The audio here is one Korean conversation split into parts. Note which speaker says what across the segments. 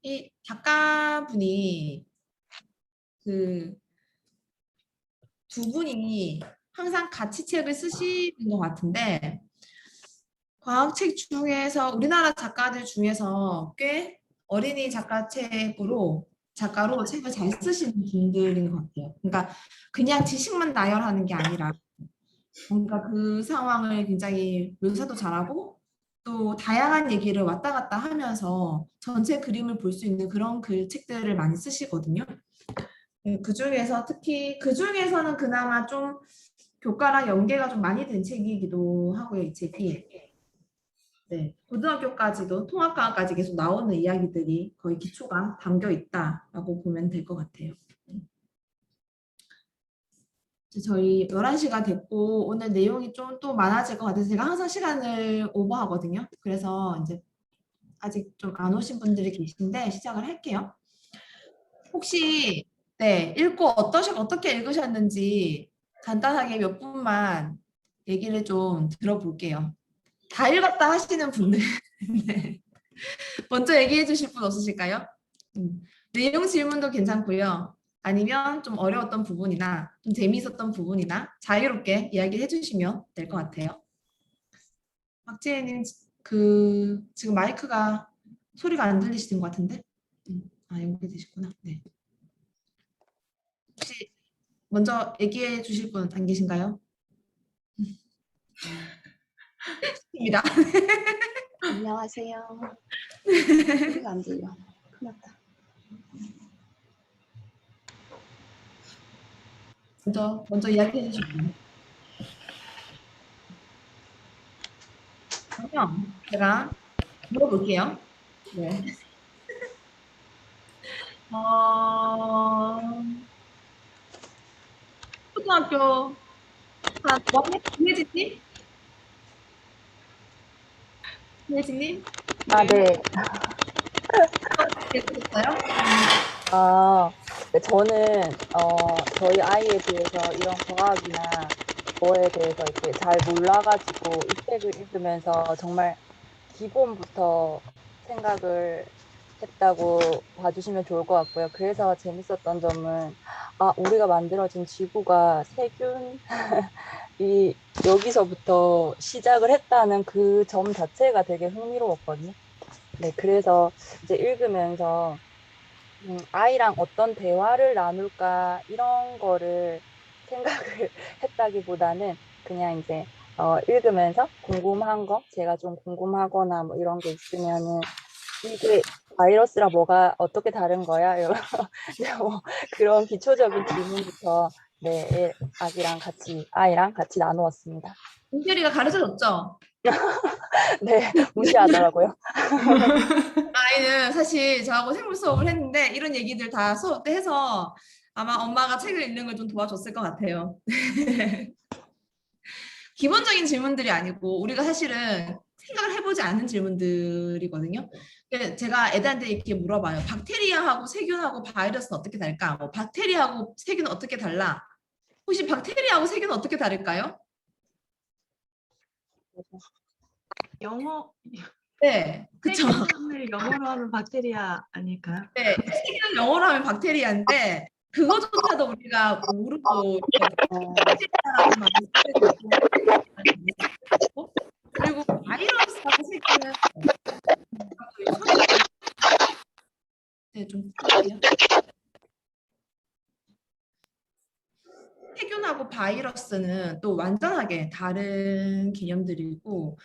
Speaker 1: 이 작가분이 그 두 분이 항상 같이 책을 쓰시는 것 같은데 과학책 중에서 우리나라 작가들 중에서 꽤 어린이 작가로 책을 잘 쓰시는 분들인 것 같아요. 그러니까 그냥 지식만 나열하는 게 아니라 뭔가 그 상황을 굉장히 묘사도 잘하고 또 다양한 얘기를 왔다 갔다 하면서 전체 그림을 볼 수 있는 그런 책들을 많이 쓰시거든요. 그 중에서 특히 그 중에서는 그나마 좀 교과랑 연계가 좀 많이 된 책이기도 하고요, 이 책이. 네, 고등학교까지도 통합과까지 계속 나오는 이야기들이 거의 기초가 담겨 있다라고 보면 될 것 같아요. 이제 저희 11시가 됐고 오늘 내용이 좀 또 많아질 것 같아서 제가 항상 시간을 오버하거든요. 그래서 이제 아직 좀 안 오신 분들이 계신데 시작을 할게요. 혹시 네, 읽고 어떻게 읽으셨는지 간단하게 몇 분만 얘기를 좀 들어볼게요. 다 읽었다 하시는 분들 네. 먼저 얘기해 주실 분 없으실까요? 내용 질문도 괜찮고요. 아니면 좀 어려웠던 부분이나 좀 재미있었던 부분이나 자유롭게 이야기해 주시면 될 것 같아요. 박지혜님 지금 마이크가 소리가 안 들리시는 것 같은데? 아 여기 되시구나. 네. 혹시 먼저 얘기해 주실 분 안 계신가요? 입니다.
Speaker 2: 안녕하세요. 소리가 안 들려. 큰일 났다.
Speaker 1: 먼저 이야기해 주실 분. 그러면 제가 물어볼게요. 네. 어, 초등학교 한 원래 김혜진님? 김혜진님?
Speaker 3: 아, 네.
Speaker 1: 읽으셨어요?
Speaker 3: 네, 저는, 저희 아이에 대해서 이런 과학이나 뭐에 대해서 이렇게 잘 몰라가지고 이 책을 읽으면서 정말 기본부터 생각을 했다고 봐주시면 좋을 것 같고요. 그래서 재밌었던 점은, 우리가 만들어진 지구가 세균이 여기서부터 시작을 했다는 그 점 자체가 되게 흥미로웠거든요. 네, 그래서 이제 읽으면서 아이랑 어떤 대화를 나눌까 이런 거를 생각을 했다기보다는 그냥 이제 읽으면서 궁금한 거, 제가 좀 궁금하거나 뭐 이런 게 있으면은 이게 바이러스랑 뭐가 어떻게 다른 거야? 이런 이제 뭐 그런 기초적인 질문부터 네, 아이랑 같이 나누었습니다.
Speaker 1: 은결이가 가르쳐줬죠?
Speaker 3: 네, 무시하더라고요.
Speaker 1: 아이는 사실 저하고 생물 수업을 했는데 이런 얘기들 다 수업 때 해서 아마 엄마가 책을 읽는 걸 좀 도와줬을 것 같아요. 기본적인 질문들이 아니고 우리가 사실은 생각을 해보지 않은 질문들이거든요. 제가 애들한테 이렇게 물어봐요. 박테리아하고 세균하고 바이러스는 어떻게 다를까? 뭐 박테리아하고 세균은 어떻게 달라? 혹시 박테리아하고 세균은 어떻게 다를까요?
Speaker 4: 영어
Speaker 1: 네, 그쵸.
Speaker 4: 세균을 영어로 하면 박테리아 아닐까요?
Speaker 1: 네, 세균은 영어로 하면 박테리아인데 그거조차도 우리가 모르고 박테리아라는 말을 쓰고 그리고 바이러스하고 세균은 네, 좀 풀게요. 세균하고 바이러스는 또 완전하게 다른 개념들이고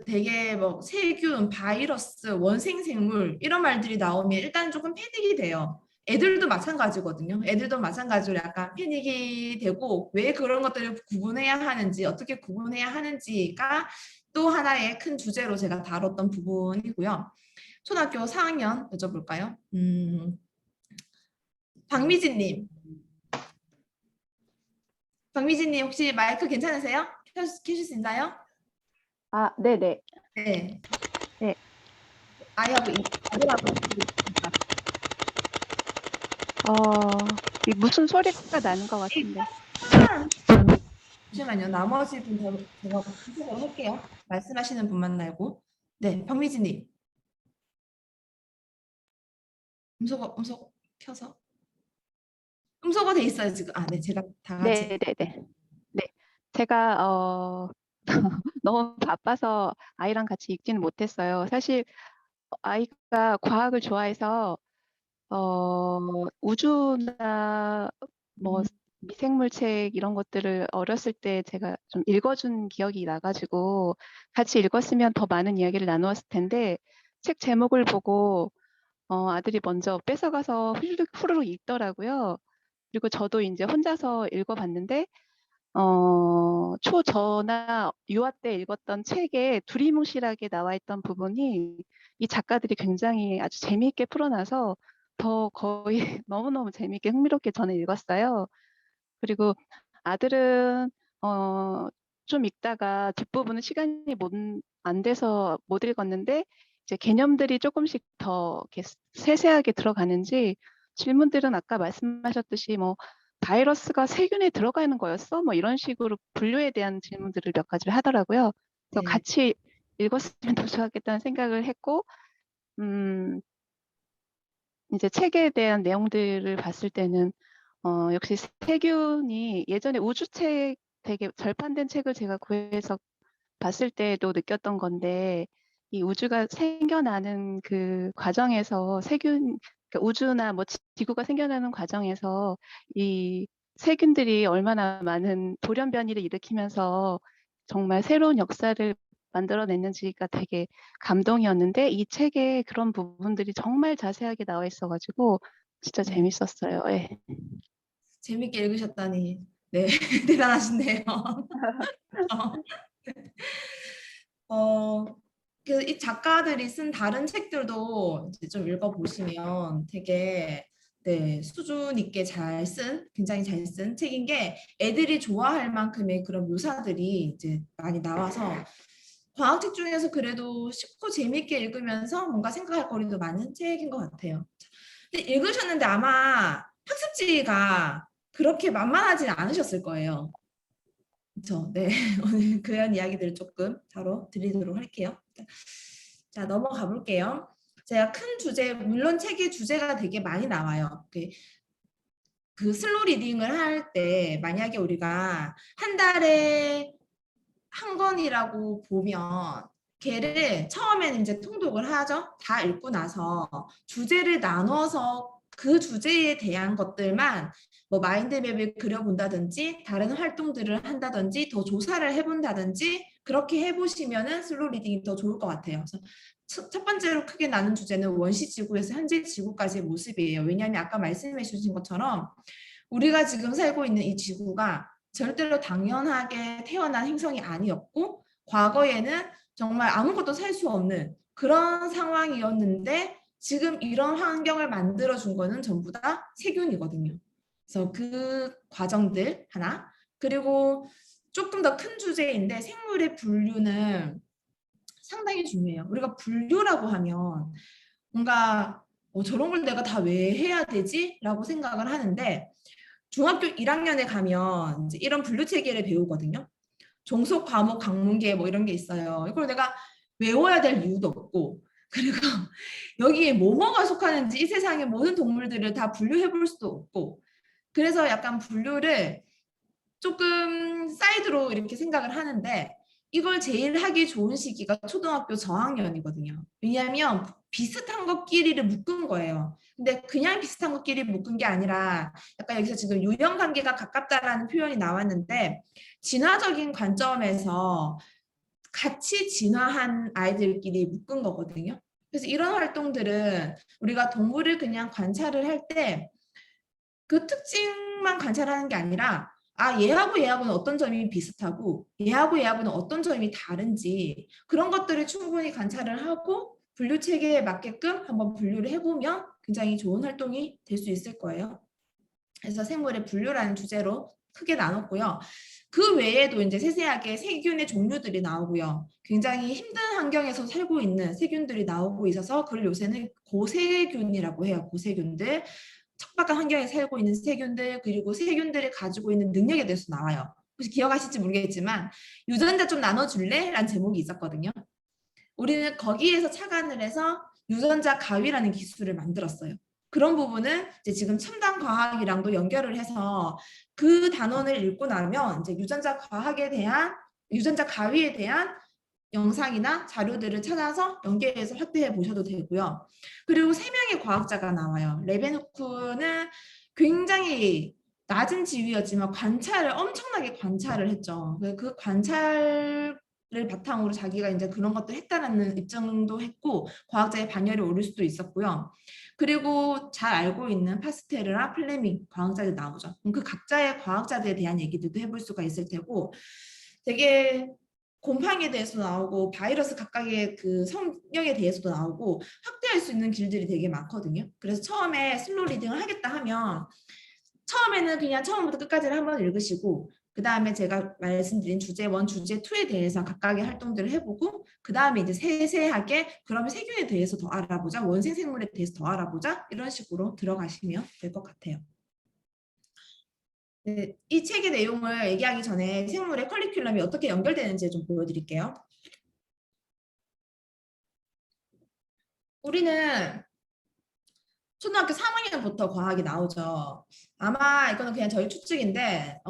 Speaker 1: 되게 뭐 세균, 바이러스, 원생생물 이런 말들이 나오면 일단 조금 패닉이 돼요. 애들도 마찬가지거든요. 애들도 마찬가지로 약간 패닉이 되고 왜 그런 것들을 구분해야 하는지 어떻게 구분해야 하는지가 또 하나의 큰 주제로 제가 다뤘던 부분이고요. 초등학교 4학년 여쭤볼까요? 박미진님. 박미진님 혹시 마이크 괜찮으세요? 켜실 수 있나요?
Speaker 3: 아, 네네.
Speaker 1: 네.
Speaker 3: 네.
Speaker 1: 아이하고 아들하고
Speaker 5: 무슨 소리가 나는 것 같은데.
Speaker 1: 잠시만요. 나머지 분 제가 분석을 할게요. 말씀하시는 분만 말고. 네, 박미진님. 음소거 켜서. 음소거 돼 있어요, 지금. 아, 네. 제가 다 같이.
Speaker 5: 네네네. 네. 제가 너무 바빠서 아이랑 같이 읽지는 못했어요. 사실 아이가 과학을 좋아해서 우주나 뭐
Speaker 1: 음,
Speaker 5: 미생물 책 이런 것들을 어렸을 때 제가 좀 읽어준 기억이 나가지고 같이 읽었으면 더 많은 이야기를 나누었을 텐데 책 제목을 보고 아들이 먼저 뺏어가서 후루룩 읽더라고요. 그리고 저도 이제 혼자서 읽어봤는데 초저나 유아 때 읽었던 책에 두리뭉실하게 나와 있던 부분이 이 작가들이 굉장히 아주 재미있게 풀어놔서 더 거의 너무너무 재미있게 흥미롭게 저는 읽었어요. 그리고 아들은 좀 읽다가 뒷부분은 시간이 안 돼서 못 읽었는데 이제 개념들이 조금씩 더 이렇게 세세하게 들어가는지 질문들은 아까 말씀하셨듯이 뭐 바이러스가 세균에 들어가는 거였어? 뭐 이런 식으로 분류에 대한 질문들을 몇 가지를 하더라고요. 그래서
Speaker 1: 네.
Speaker 5: 같이 읽었으면 더 좋았겠다는 생각을 했고, 음, 이제 책에 대한 내용들을 봤을 때는 역시 세균이 예전에 우주책 되게 절판된 책을 제가 구해서 봤을 때도 느꼈던 건데 이 우주가 생겨나는 그 과정에서 그러니까 우주나 뭐 지구가 생겨나는 과정에서 이 세균들이 얼마나 많은 돌연변이를 일으키면서 정말 새로운 역사를 만들어냈는지가 되게 감동이었는데 이 책에 그런 부분들이 정말 자세하게 나와 있어가지고 진짜 재밌었어요. 예.
Speaker 1: 재밌게 읽으셨다니. 네. 대단하신데요. 어, 그래서 이 작가들이 쓴 다른 책들도 이제 좀 읽어보시면 되게 네, 수준 있게 잘 쓴, 굉장히 잘 쓴 책인 게 애들이 좋아할 만큼의 그런 묘사들이 이제 많이 나와서 과학책 중에서 그래도 쉽고 재밌게 읽으면서 뭔가 생각할 거리도 많은 책인 것 같아요. 근데 읽으셨는데 아마 학습지가 그렇게 만만하지는 않으셨을 거예요. 그렇죠. 네. 오늘 그런 이야기들을 조금 다뤄드리도록 할게요. 자, 넘어가 볼게요. 제가 큰 주제, 물론 책의 주제가 되게 많이 나와요. 그 슬로우 리딩을 할 때 만약에 우리가 한 달에 한 권이라고 보면 걔를 처음에는 이제 통독을 하죠. 다 읽고 나서 주제를 나눠서 그 주제에 대한 것들만 뭐 마인드맵을 그려본다든지 다른 활동들을 한다든지 더 조사를 해본다든지 그렇게 해보시면은 슬로우 리딩이 더 좋을 것 같아요. 그래서 첫 번째로 크게 나눈 주제는 원시 지구에서 현재 지구까지의 모습이에요. 왜냐하면 아까 말씀해 주신 것처럼 우리가 지금 살고 있는 이 지구가 절대로 당연하게 태어난 행성이 아니었고 과거에는 정말 아무것도 살 수 없는 그런 상황이었는데 지금 이런 환경을 만들어 준 거는 전부 다 세균이거든요. 그래서 그 과정들 하나 그리고 조금 더 큰 주제인데 생물의 분류는 상당히 중요해요. 우리가 분류라고 하면 뭔가 저런 걸 내가 다 왜 해야 되지? 라고 생각을 하는데 중학교 1학년에 가면 이제 이런 분류 체계를 배우거든요. 종속 과목 강문계 뭐 이런 게 있어요. 이걸 내가 외워야 될 이유도 없고 그리고 여기에 뭐뭐가 속하는지 이 세상의 모든 동물들을 다 분류해 볼 수도 없고 그래서 약간 분류를 조금 사이드로 이렇게 생각을 하는데 이걸 제일 하기 좋은 시기가 초등학교 저학년이거든요. 왜냐하면 비슷한 것끼리를 묶은 거예요. 근데 그냥 비슷한 것끼리 묶은 게 아니라 약간 여기서 지금 유형 관계가 가깝다라는 표현이 나왔는데 진화적인 관점에서 같이 진화한 아이들끼리 묶은 거거든요. 그래서 이런 활동들은 우리가 동물을 그냥 관찰을 할 때 그 특징만 관찰하는 게 아니라 얘하고 얘하고는 어떤 점이 비슷하고 얘하고 얘하고는 어떤 점이 다른지 그런 것들을 충분히 관찰을 하고 분류 체계에 맞게끔 한번 분류를 해보면 굉장히 좋은 활동이 될 수 있을 거예요. 그래서 생물의 분류라는 주제로 크게 나눴고요. 그 외에도 이제 세세하게 세균의 종류들이 나오고요. 굉장히 힘든 환경에서 살고 있는 세균들이 나오고 있어서 그걸 요새는 고세균이라고 해요. 고세균들. 척박한 환경에 살고 있는 세균들 그리고 세균들이 가지고 있는 능력에 대해서 나와요. 혹시 기억하실지 모르겠지만 유전자 좀 나눠줄래? 라는 제목이 있었거든요. 우리는 거기에서 착안을 해서 유전자 가위라는 기술을 만들었어요. 그런 부분은 이제 지금 첨단 과학이랑도 연결을 해서 그 단원을 읽고 나면 이제 유전자 가위에 대한 영상이나 자료들을 찾아서 연계해서 확대해 보셔도 되고요. 그리고 세 명의 과학자가 나와요. 레베누크는 굉장히 낮은 지위였지만 엄청나게 관찰을 했죠. 그 관찰을 바탕으로 자기가 이제 그런 것도 했다라는 입증도 했고 과학자의 반열에 오를 수도 있었고요. 그리고 잘 알고 있는 파스테르나 플레밍 과학자들 나오죠. 그 각자의 과학자들에 대한 얘기들도 해볼 수가 있을 테고 되게 곰팡이에 대해서도 나오고 바이러스 각각의 그 성격에 대해서도 나오고 확대할 수 있는 길들이 되게 많거든요. 그래서 처음에 슬로우 리딩을 하겠다 하면 처음에는 그냥 처음부터 끝까지를 한번 읽으시고 그 다음에 제가 말씀드린 주제 1, 주제 2에 대해서 각각의 활동들을 해보고 그 다음에 이제 세세하게 그러면 세균에 대해서 더 알아보자, 원생 생물에 대해서 더 알아보자 이런 식으로 들어가시면 될 것 같아요. 네, 이 책의 내용을 얘기하기 전에 생물의 커리큘럼이 어떻게 연결되는지 좀 보여드릴게요. 우리는 초등학교 3학년부터 과학이 나오죠. 아마 이거는 그냥 저희 추측인데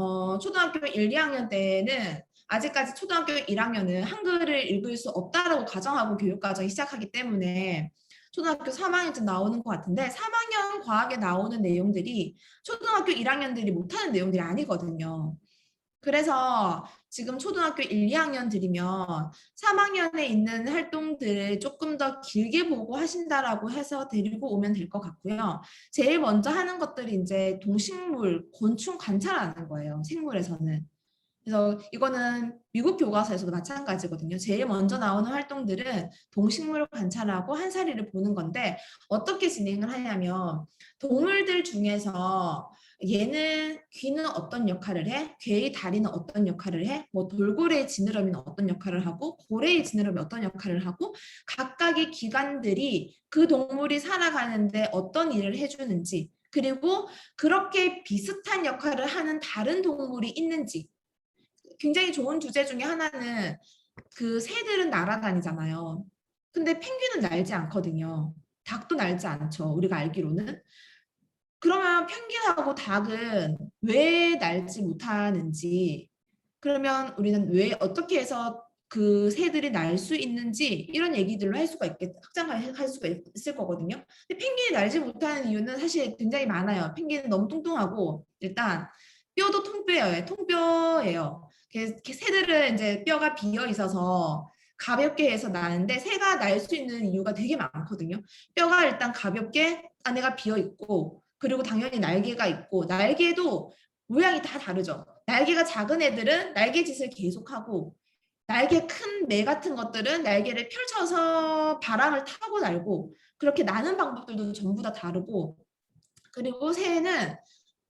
Speaker 1: 초등학교 1, 2학년 때는 아직까지 초등학교 1학년은 한글을 읽을 수 없다라고 가정하고 교육과정이 시작하기 때문에 초등학교 3학년쯤 나오는 것 같은데 3학년 과학에 나오는 내용들이 초등학교 1학년들이 못하는 내용들이 아니거든요. 그래서 지금 초등학교 1, 2학년들이면 3학년에 있는 활동들을 조금 더 길게 보고 하신다라고 해서 데리고 오면 될 것 같고요. 제일 먼저 하는 것들이 이제 동식물, 곤충 관찰하는 거예요. 생물에서는. 그래서 이거는 미국 교과서에서도 마찬가지거든요. 제일 먼저 나오는 활동들은 동식물을 관찰하고 한사리를 보는 건데 어떻게 진행을 하냐면 동물들 중에서 얘는 귀는 어떤 역할을 해? 개의 다리는 어떤 역할을 해? 뭐 돌고래의 지느러미는 어떤 역할을 하고 고래의 지느러미 어떤 역할을 하고 각각의 기관들이 그 동물이 살아가는데 어떤 일을 해주는지 그리고 그렇게 비슷한 역할을 하는 다른 동물이 있는지 굉장히 좋은 주제 중에 하나는 그 새들은 날아다니잖아요. 근데 펭귄은 날지 않거든요. 닭도 날지 않죠. 우리가 알기로는. 그러면 펭귄하고 닭은 왜 날지 못하는지, 그러면 우리는 왜 어떻게 해서 그 새들이 날 수 있는지 이런 얘기들로 확장할 수가 있을 거거든요. 근데 펭귄이 날지 못하는 이유는 사실 굉장히 많아요. 펭귄은 너무 뚱뚱하고 일단 뼈도 통뼈예요. 새들은 이제 뼈가 비어 있어서 가볍게 해서 나는데 새가 날 수 있는 이유가 되게 많거든요. 뼈가 일단 가볍게 안에가 비어 있고 그리고 당연히 날개가 있고 날개도 모양이 다 다르죠. 날개가 작은 애들은 날개짓을 계속하고 날개 큰 매 같은 것들은 날개를 펼쳐서 바람을 타고 날고 그렇게 나는 방법들도 전부 다 다르고 그리고 새는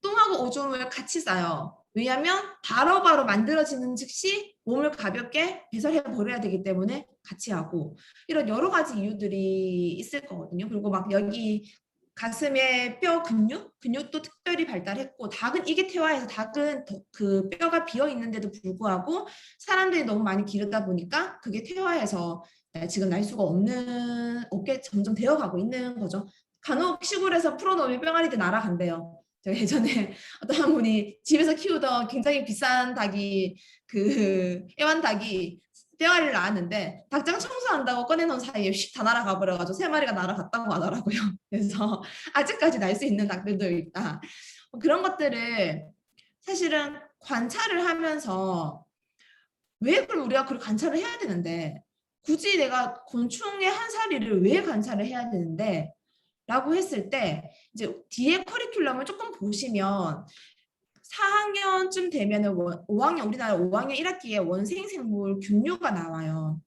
Speaker 1: 똥하고 오줌을 같이 싸요. 왜냐하면 바로바로 만들어지는 즉시 몸을 가볍게 배설해 버려야 되기 때문에 같이 하고 이런 여러 가지 이유들이 있을 거거든요. 그리고 막 여기 가슴에 뼈 근육도 특별히 발달했고 닭은 이게 퇴화해서 닭은 그 뼈가 비어 있는데도 불구하고 사람들이 너무 많이 기르다 보니까 그게 퇴화해서 지금 날 수가 없게 점점 되어가고 있는 거죠. 간혹 시골에서 풀어놓으면 뿅아리들 날아간대요. 제가 예전에 어떤 한 분이 집에서 키우던 굉장히 비싼 닭이 그 애완닭이 뿅아리를 낳았는데 닭장 청소한다고 꺼내놓은 사이에 휙 다 날아가 버려가지고 3마리가 날아갔다고 하더라고요. 그래서 아직까지 날 수 있는 닭들도 있다. 그런 것들을 사실은 관찰을 하면서 왜 그럼 우리가 그걸 관찰을 해야 되는데 굳이 내가 곤충의 한 사리를 왜 관찰을 해야 되는데 라고 했을 때 이제 뒤에 커리큘럼을 조금 보시면 4학년쯤 되면은 5학년 우리나라 5학년 1학기에 원생생물 균류가 나와요.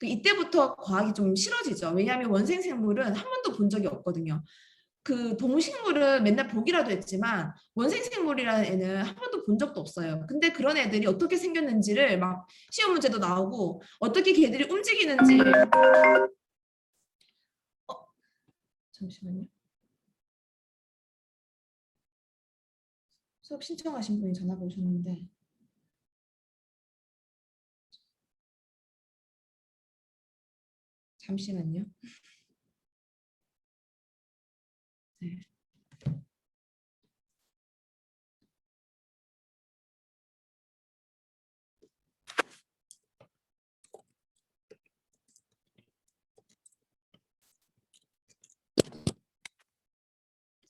Speaker 1: 이때부터 과학이 좀 싫어지죠. 왜냐하면 원생생물은 한 번도 본 적이 없거든요. 그 동식물은 맨날 보기라도 했지만 원생생물이라는 애는 한 번도 본 적도 없어요. 근데 그런 애들이 어떻게 생겼는지를 막 시험 문제도 나오고 어떻게 걔들이 움직이는지 잠시만요. 수업 신청하신 분이 전화가 오셨는데 잠시만요. 네.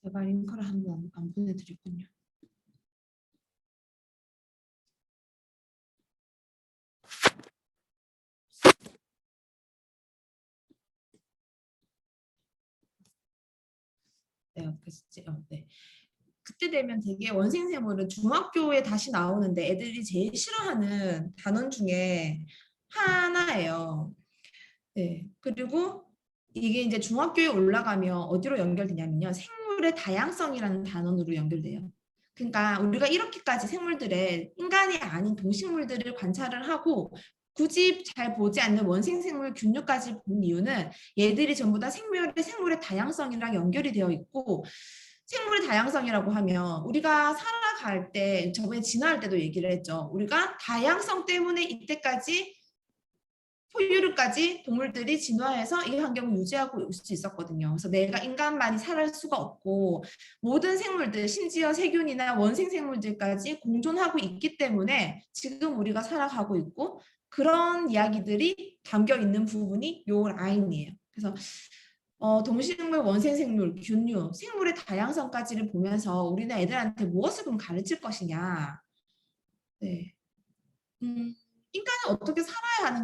Speaker 1: 제가 링크를 한번 안 보내드렸군요. 네, 네. 그때 되면 되게 원생세모는 중학교에 다시 나오는데 애들이 제일 싫어하는 단원 중에 하나예요. 네. 그리고 이게 이제 중학교에 올라가면 어디로 연결되냐면요. 생물의 다양성이라는 단원으로 연결돼요. 그러니까 우리가 이렇게까지 생물들의 인간이 아닌 동식물들을 관찰을 하고 굳이 잘 보지 않는 원생생물 균류까지 본 이유는 얘들이 전부 다 생물의 다양성이랑 연결이 되어 있고 생물의 다양성이라고 하면 우리가 살아갈 때 저번에 진화할 때도 얘기를 했죠. 우리가 다양성 때문에 이때까지 포유류까지 동물들이 진화해서 이 환경을 유지하고 올 수 있었거든요. 그래서 내가 인간만이 살할 수가 없고 모든 생물들, 심지어 세균이나 원생 생물들까지 공존하고 있기 때문에 지금 우리가 살아가고 있고 그런 이야기들이 담겨 있는 부분이 요 라인이에요. 그래서 동식물, 원생생물, 균류, 생물의 다양성까지를 보면서 우리는 애들한테 무엇을 그럼 가르칠 것이냐. 네. 인간은 어떻게 살아야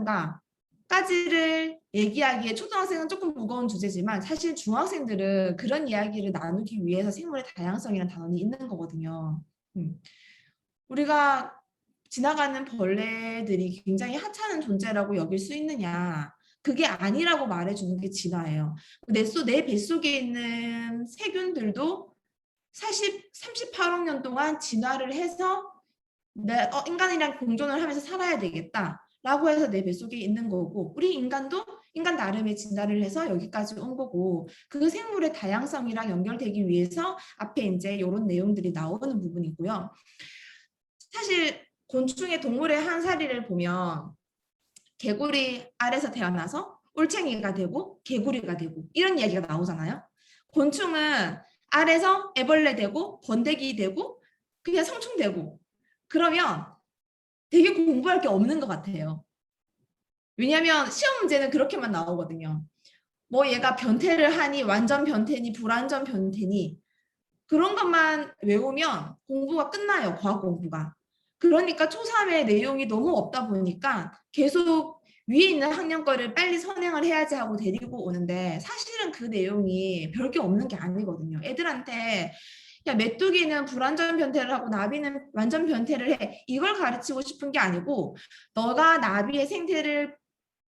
Speaker 1: 하는가까지를 얘기하기에 초등학생은 조금 무거운 주제지만 사실 중학생들은 그런 이야기를 나누기 위해서 생물의 다양성이라는 단원이 있는 거거든요. 우리가 지나가는 벌레들이 굉장히 하찮은 존재라고 여길 수 있느냐. 그게 아니라고 말해주는 게 진화예요. 내 뱃속에 있는 세균들도 38억 년 동안 진화를 해서 인간이랑 공존을 하면서 살아야 되겠다라고 해서 내 뱃속에 있는 거고 우리 인간도 인간 나름의 진화를 해서 여기까지 온 거고 그 생물의 다양성이랑 연결되기 위해서 앞에 이제 이런 내용들이 나오는 부분이고요. 사실 곤충의 동물의 한 사리를 보면 개구리 알에서 태어나서 올챙이가 되고 개구리가 되고 이런 이야기가 나오잖아요. 곤충은 알에서 애벌레 되고 번데기 되고 그냥 성충 되고 그러면 되게 공부할 게 없는 것 같아요. 왜냐하면 시험 문제는 그렇게만 나오거든요. 뭐 얘가 변태를 하니 완전 변태니 불완전 변태니 그런 것만 외우면 공부가 끝나요. 과학 공부가. 그러니까 초3의 내용이 너무 없다 보니까 계속 위에 있는 학년 거를 빨리 선행을 해야지 하고 데리고 오는데 사실은 그 내용이 별게 없는 게 아니거든요. 애들한테 야 메뚜기는 불완전 변태를 하고 나비는 완전 변태를 해. 이걸 가르치고 싶은 게 아니고 너가 나비의 생태를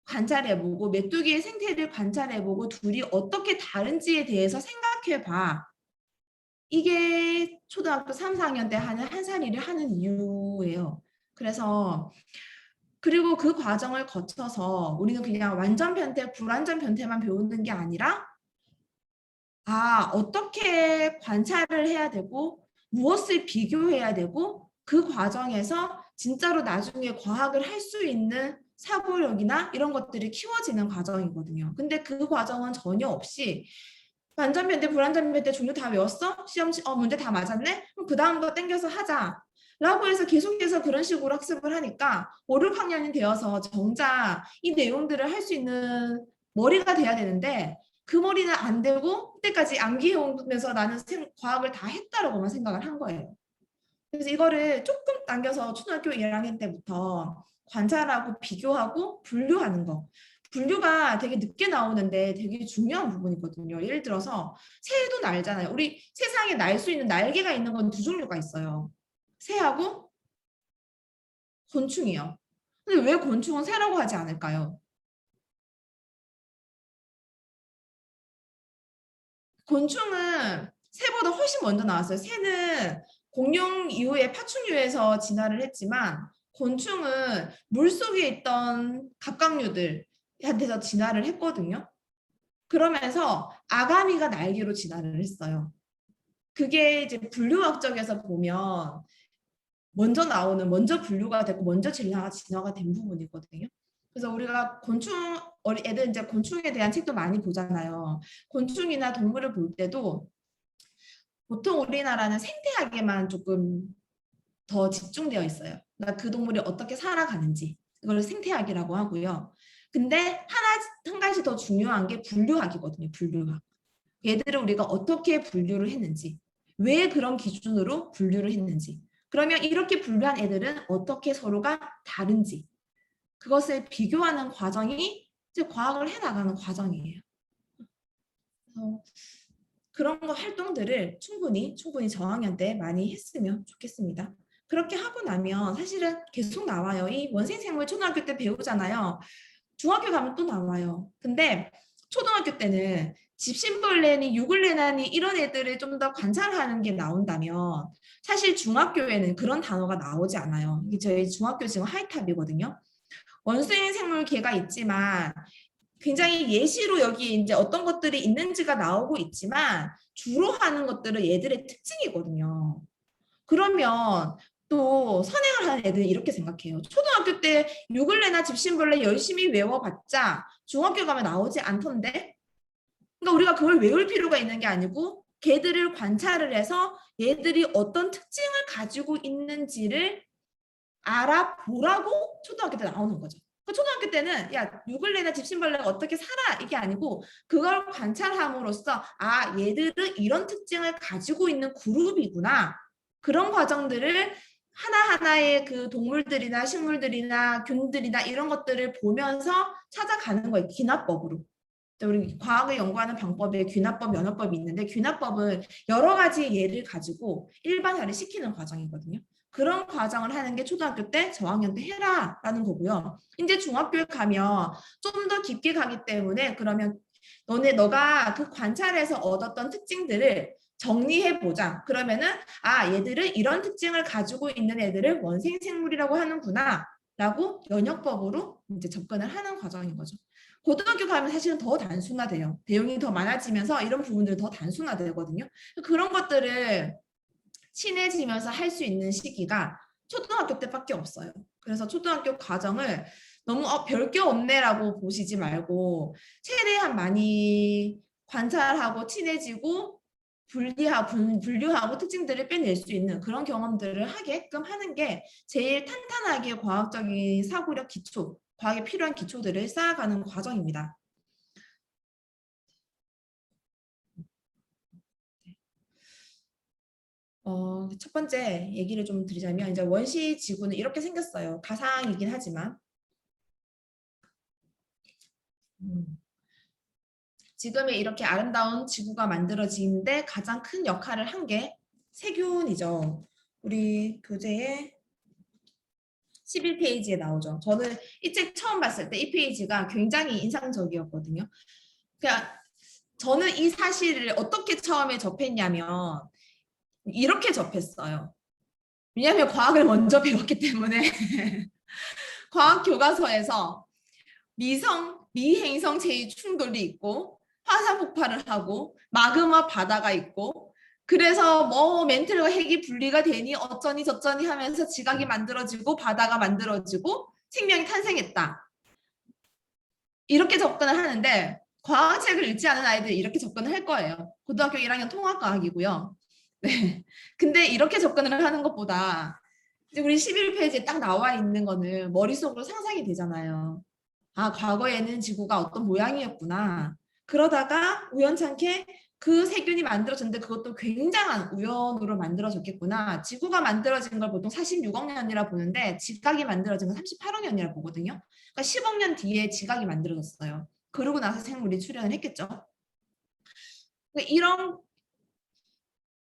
Speaker 1: 관찰해보고 메뚜기의 생태를 관찰해보고 둘이 어떻게 다른지에 대해서 생각해봐. 이게 초등학교 3, 4학년 때 하는 한살이를 하는 이유예요. 그래서 그리고 그 과정을 거쳐서 우리는 그냥 완전 변태, 불완전 변태만 배우는 게 아니라 어떻게 관찰을 해야 되고 무엇을 비교해야 되고 그 과정에서 진짜로 나중에 과학을 할 수 있는 사고력이나 이런 것들이 키워지는 과정이거든요. 근데 그 과정은 전혀 없이 완전 변태, 불완전 변태 종류 다 외웠어? 시험 문제 다 맞았네? 그럼 그 다음 거 땡겨서 하자. 라고 해서 계속해서 그런 식으로 학습을 하니까 5, 6학년이 되어서 정작 이 내용들을 할 수 있는 머리가 돼야 되는데 그 머리는 안 되고 그때까지 암기해오면서 나는 과학을 다 했다라고만 생각을 한 거예요. 그래서 이거를 조금 당겨서 초등학교 1학년 때부터 관찰하고 비교하고 분류하는 거. 분류가 되게 늦게 나오는데 되게 중요한 부분이거든요. 예를 들어서 새도 날잖아요. 우리 세상에 날 수 있는 날개가 있는 건 두 종류가 있어요. 새하고 곤충이요. 근데 왜 곤충은 새라고 하지 않을까요? 곤충은 새보다 훨씬 먼저 나왔어요. 새는 공룡 이후에 파충류에서 진화를 했지만 곤충은 물속에 있던 갑각류들한테서 진화를 했거든요. 그러면서 아가미가 날개로 진화를 했어요. 그게 이제 분류학적에서 보면 먼저 분류가 됐고 먼저 진화가 된 부분이거든요. 그래서 우리가 애들 이제 곤충에 대한 책도 많이 보잖아요. 곤충이나 동물을 볼 때도 보통 우리나라는 생태학에만 조금 더 집중되어 있어요. 그러니까 그 동물이 어떻게 살아가는지 이걸 생태학이라고 하고요. 근데 한 가지 더 중요한 게 분류학이거든요. 분류학. 얘들을 우리가 어떻게 분류를 했는지, 왜 그런 기준으로 분류를 했는지, 그러면 이렇게 분류한 애들은 어떻게 서로가 다른지, 그것을 비교하는 과정이 이제 과학을 해나가는 과정이에요. 그래서 그런 거 활동들을 충분히 저학년 때 많이 했으면 좋겠습니다. 그렇게 하고 나면 사실은 계속 나와요. 이 원생생물 초등학교 때 배우잖아요. 중학교 가면 또 나와요. 근데 초등학교 때는 집신벌레니 유글레나니 이런 애들을 좀 더 관찰하는 게 나온다면 사실 중학교에는 그런 단어가 나오지 않아요. 이게 저희 중학교 지금 하이탑이거든요. 원생생물계가 있지만 굉장히 예시로 여기 이제 어떤 것들이 있는지가 나오고 있지만 주로 하는 것들은 얘들의 특징이거든요. 그러면 또 선행을 하는 애들은 이렇게 생각해요. 초등학교 때 유글레나 집신벌레 열심히 외워봤자 중학교 가면 나오지 않던데? 그러니까 우리가 그걸 외울 필요가 있는 게 아니고 걔들을 관찰을 해서 얘들이 어떤 특징을 가지고 있는지를 알아보라고 초등학교 때 나오는 거죠. 그 초등학교 때는 야 유글레나 집신벌레가 어떻게 살아 이게 아니고 그걸 관찰함으로써 아 얘들은 이런 특징을 가지고 있는 그룹이구나 그런 과정들을 하나하나의 그 동물들이나 식물들이나 균들이나 이런 것들을 보면서 찾아가는 거예요. 기납법으로. 우리 과학을 연구하는 방법에 귀납법, 면허법이 있는데 귀납법은 여러 가지 예를 가지고 일반화를 시키는 과정이거든요. 그런 과정을 하는 게 초등학교 때 저학년 때 해라라는 거고요. 이제 중학교에 가면 좀 더 깊게 가기 때문에 그러면 너가 그 관찰에서 얻었던 특징들을 정리해보자. 그러면은 아 얘들은 이런 특징을 가지고 있는 애들을 원생생물이라고 하는구나 라고 연역법으로 이제 접근을 하는 과정인 거죠. 고등학교 가면 사실은 더 단순화돼요. 내용이 더 많아지면서 이런 부분들이 더 단순화되거든요. 그런 것들을 친해지면서 할 수 있는 시기가 초등학교 때밖에 없어요. 그래서 초등학교 과정을 너무 별게 없네라고 보시지 말고 최대한 많이 관찰하고 친해지고 분류하고 특징들을 빼낼 수 있는 그런 경험들을 하게끔 하는 게 제일 탄탄하게 과학적인 사고력 기초, 과학에 필요한 기초들을 쌓아가는 과정입니다. 첫 번째 얘기를 좀 드리자면 이제 원시 지구는 이렇게 생겼어요. 가상이긴 하지만 지금의 이렇게 아름다운 지구가 만들어지는데 가장 큰 역할을 한 게 세균이죠. 우리 교재에 11페이지에 나오죠. 저는 이 책 처음 봤을 때 이 페이지가 굉장히 인상적이었거든요. 그러니까 저는 이 사실을 어떻게 처음에 접했냐면 이렇게 접했어요. 왜냐하면 과학을 먼저 배웠기 때문에 과학 교과서에서 미행성 제이 충돌이 있고 화산 폭발을 하고 마그마 바다가 있고 그래서 뭐 멘틀과 핵이 분리가 되니 어쩌니 저쩌니 하면서 지각이 만들어지고 바다가 만들어지고 생명이 탄생했다. 이렇게 접근을 하는데 과학책을 읽지 않은 아이들이 이렇게 접근을 할 거예요. 고등학교 1학년 통합과학이고요. 네. 근데 이렇게 접근을 하는 것보다 이제 우리 11페이지에 딱 나와 있는 거는 머릿속으로 상상이 되잖아요. 아, 과거에는 지구가 어떤 모양이었구나. 그러다가 우연찮게 그 세균이 만들어졌는데 그것도 굉장한 우연으로 만들어졌겠구나. 지구가 만들어진 걸 보통 46억 년이라 보는데 지각이 만들어진 건 38억 년이라 보거든요. 그러니까 10억 년 뒤에 지각이 만들어졌어요. 그러고 나서 생물이 출현을 했겠죠. 그러니까 이런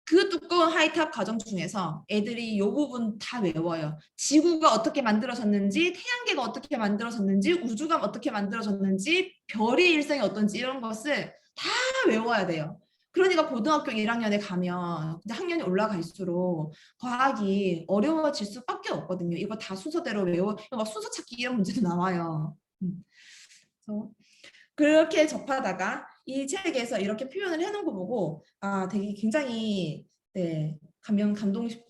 Speaker 1: 그 두꺼운 하이탑 과정 중에서 애들이 이 부분 다 외워요. 지구가 어떻게 만들어졌는지, 태양계가 어떻게 만들어졌는지, 우주가 어떻게 만들어졌는지, 별의 일생이 어떤지 이런 것을 다 외워야 돼요. 그러니까 고등학교 1학년에 가면 학년이 올라갈수록 과학이 어려워질 수밖에 없거든요. 이거 다 순서대로 막 순서 찾기 이런 문제도 나와요. 그래서 그렇게 접하다가 이 책에서 이렇게 표현을 해놓은 거 보고 아 되게 굉장히 네 감동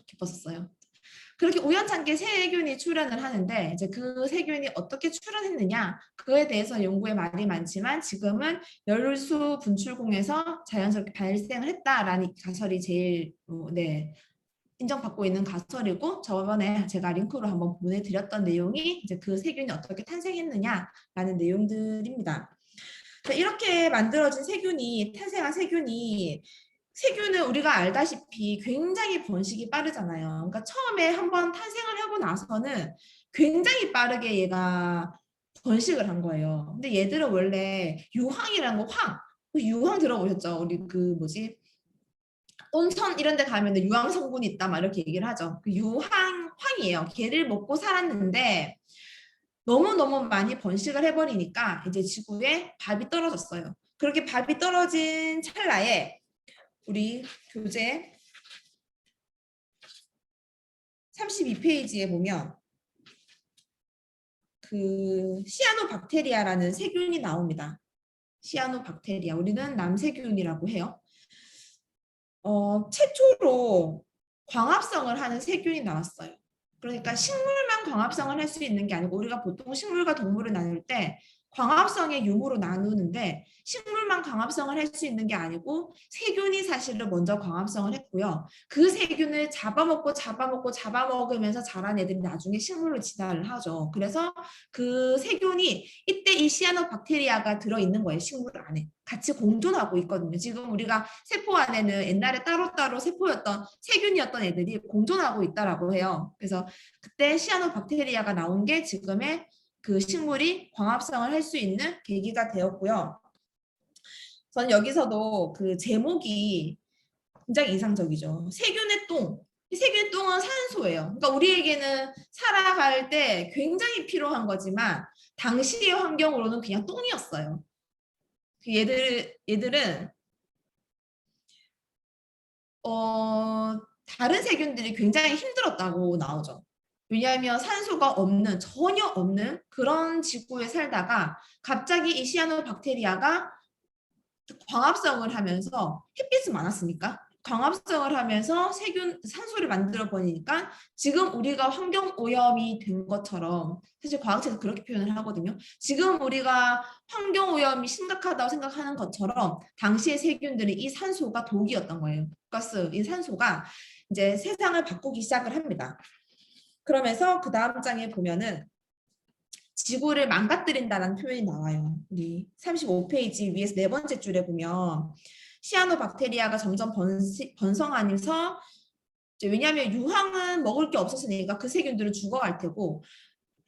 Speaker 1: 깊었어요. 그렇게 우연찮게 세균이 출현을 하는데 이제 그 세균이 어떻게 출현했느냐 그거에 대해서 연구에 말이 많지만 지금은 열수 분출공에서 자연스럽게 발생을 했다라는 가설이 제일 네, 인정받고 있는 가설이고 저번에 제가 링크로 한번 보내드렸던 내용이 이제 그 세균이 어떻게 탄생했느냐라는 내용들입니다. 이렇게 만들어진 세균이 탄생한 세균은 우리가 알다시피 굉장히 번식이 빠르잖아요. 그러니까 처음에 한번 탄생을 하고 나서는 굉장히 빠르게 얘가 번식을 한 거예요. 근데 얘들은 원래 유황이라는 거 유황 들어보셨죠? 우리 그 뭐지? 온천 이런 데 가면 유황 성분이 있다 막 이렇게 얘기를 하죠. 그 황이에요. 걔를 먹고 살았는데 너무너무 많이 번식을 해버리니까 이제 지구에 밥이 떨어졌어요. 그렇게 밥이 떨어진 찰나에 우리 교재 32페이지에 보면 그 시아노박테리아라는 세균이 나옵니다. 시아노박테리아. 우리는 남세균이라고 해요. 최초로 광합성을 하는 세균이 나왔어요. 그러니까 식물만 광합성을 할 수 있는 게 아니고 우리가 보통 식물과 동물을 나눌 때 광합성의 유무로 나누는데 식물만 광합성을 할 수 있는 게 아니고 세균이 사실은 먼저 광합성을 했고요. 그 세균을 잡아먹으면서 자란 애들이 나중에 식물로 진화를 하죠. 그래서 그 세균이 이때 이 시아노박테리아가 들어있는 거예요. 식물 안에. 같이 공존하고 있거든요. 지금 우리가 세포 안에는 옛날에 따로따로 세포였던 세균이었던 애들이 공존하고 있다라고 해요. 그래서 그때 시아노박테리아가 나온 게 지금의 그 식물이 광합성을 할 수 있는 계기가 되었고요. 저는 여기서도 그 제목이 굉장히 인상적이죠. 세균의 똥. 이 세균의 똥은 산소예요. 그러니까 우리에게는 살아갈 때 굉장히 필요한 거지만 당시의 환경으로는 그냥 똥이었어요. 얘들은 다른 세균들이 굉장히 힘들었다고 나오죠. 왜냐하면 산소가 전혀 없는 그런 지구에 살다가 갑자기 이 시아노박테리아가 광합성을 하면서 햇빛은 많았으니까 광합성을 하면서 산소를 만들어 버리니까 지금 우리가 환경 오염이 된 것처럼 사실 과학책에서 그렇게 표현을 하거든요. 지금 우리가 환경 오염이 심각하다고 생각하는 것처럼 당시의 세균들이 이 산소가 독이었던 거예요. 이 산소가 이제 세상을 바꾸기 시작을 합니다. 그러면서 그 다음 장에 보면은 지구를 망가뜨린다는 표현이 나와요. 우리 35페이지 위에서 네 번째 줄에 보면 시아노박테리아가 점점 번성하면서 왜냐하면 유황은 먹을 게 없었으니까 그 세균들은 죽어갈 테고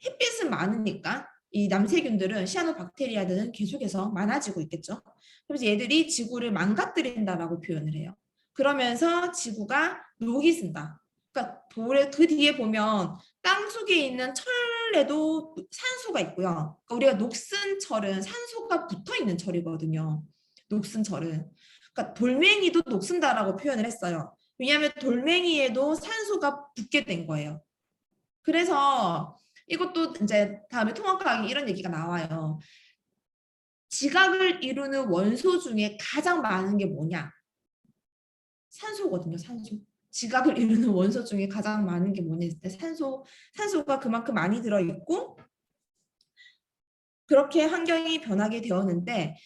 Speaker 1: 햇빛은 많으니까 이 남세균들은 시아노박테리아들은 계속해서 많아지고 있겠죠. 그래서 얘들이 지구를 망가뜨린다라고 표현을 해요. 그러면서 지구가 녹이 쓴다. 그러니까 그 뒤에 보면 땅 속에 있는 철에도 산소가 있고요. 그러니까 우리가 녹슨 철은 산소가 붙어 있는 철이거든요. 녹슨 철은. 그러니까 돌멩이도 녹슨다라고 표현을 했어요. 왜냐하면 돌멩이에도 산소가 붙게 된 거예요. 그래서 이것도 이제 다음에 통합과학에 이런 얘기가 나와요. 지각을 이루는 원소 중에 가장 많은 게 뭐냐? 산소거든요, 산소. 지각을 이루는 원소 중에 가장 많은 게 뭐냐 했을 때 산소가 그만큼 많이 들어있고 그렇게 환경이 변하게 되었는데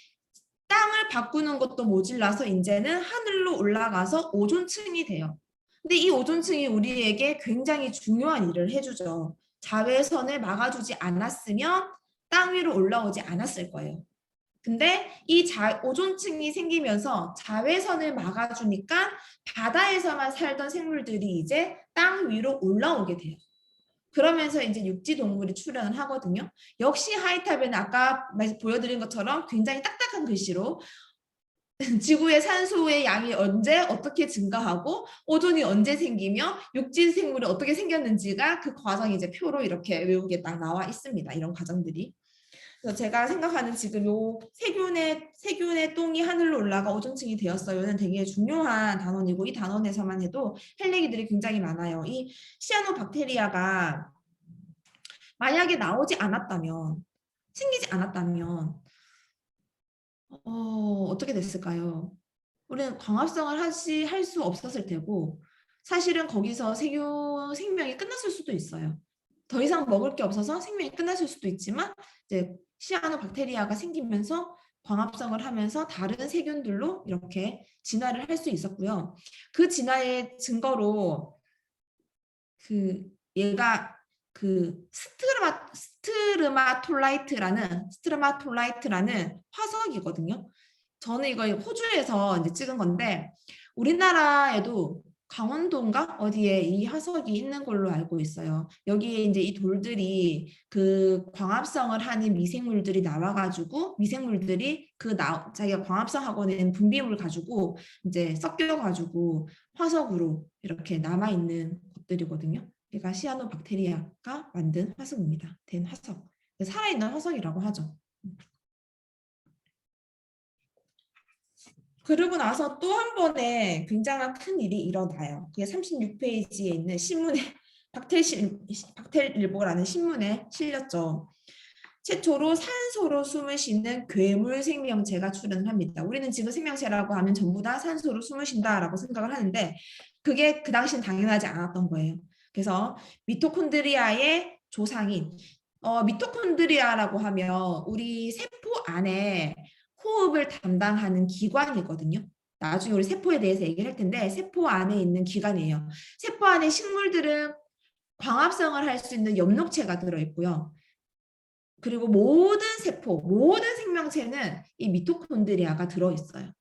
Speaker 1: 땅을 바꾸는 것도 모질라서 이제는 하늘로 올라가서 오존층이 돼요. 근데 이 오존층이 우리에게 굉장히 중요한 일을 해주죠. 자외선을 막아주지 않았으면 땅 위로 올라오지 않았을 거예요. 근데 이 오존층이 생기면서 자외선을 막아주니까 바다에서만 살던 생물들이 이제 땅 위로 올라오게 돼요. 그러면서 이제 육지 동물이 출현을 하거든요. 역시 하이탑에는 아까 보여드린 것처럼 굉장히 딱딱한 글씨로 지구의 산소의 양이 언제 어떻게 증가하고 오존이 언제 생기며 육지 생물이 어떻게 생겼는지가 그 과정이 이제 표로 이렇게 외우게 딱 나와 있습니다. 이런 과정들이. 그래서 제가 생각하는 지금 요 세균의 똥이 하늘로 올라가 오존층이 되었어요는 되게 중요한 단원이고 이 단원에서만 해도 할 얘기들이 굉장히 많아요. 이 시아노박테리아가 만약에 나오지 않았다면 생기지 않았다면 어떻게 됐을까요? 우리는 광합성을 할 수 없었을 테고 사실은 거기서 세균 생명이 끝났을 수도 있어요. 더 이상 먹을 게 없어서 생명이 끝났을 수도 있지만 이제 시아노박테리아가 생기면서 광합성을 하면서 다른 세균들로 이렇게 진화를 할 수 있었고요. 그 진화의 증거로 그 얘가 그 스트르마톨라이트라는 화석이거든요. 저는 이거 호주에서 이제 찍은 건데 우리나라에도 강원도인가 어디에 이 화석이 있는 걸로 알고 있어요. 여기에 이제 이 돌들이 그 광합성을 하는 미생물들이 나와가지고 미생물들이 자기가 광합성하고 낸 분비물 가지고 이제 섞여가지고 화석으로 이렇게 남아 있는 것들이거든요. 얘가 시아노박테리아가 만든 화석입니다. 된 화석. 살아있는 화석이라고 하죠. 그러고 나서 또 한 번에 굉장한 큰 일이 일어나요. 그게 36페이지에 있는 신문에 박텔일보라는 신문에 실렸죠. 최초로 산소로 숨을 쉬는 괴물 생명체가 출현을 합니다. 우리는 지금 생명체라고 하면 전부 다 산소로 숨을 쉰다라고 생각을 하는데 그게 그 당시엔 당연하지 않았던 거예요. 그래서 미토콘드리아의 조상인 미토콘드리아라고 하면 우리 세포 안에 호흡을 담당하는 기관이거든요. 나중에 우리 세포에 대해서 얘기를 할 텐데 세포 안에 있는 기관이에요. 세포 안에 식물들은 광합성을 할 수 있는 엽록체가 들어있고요. 그리고 모든 생명체는 이 미토콘드리아가 들어있어요.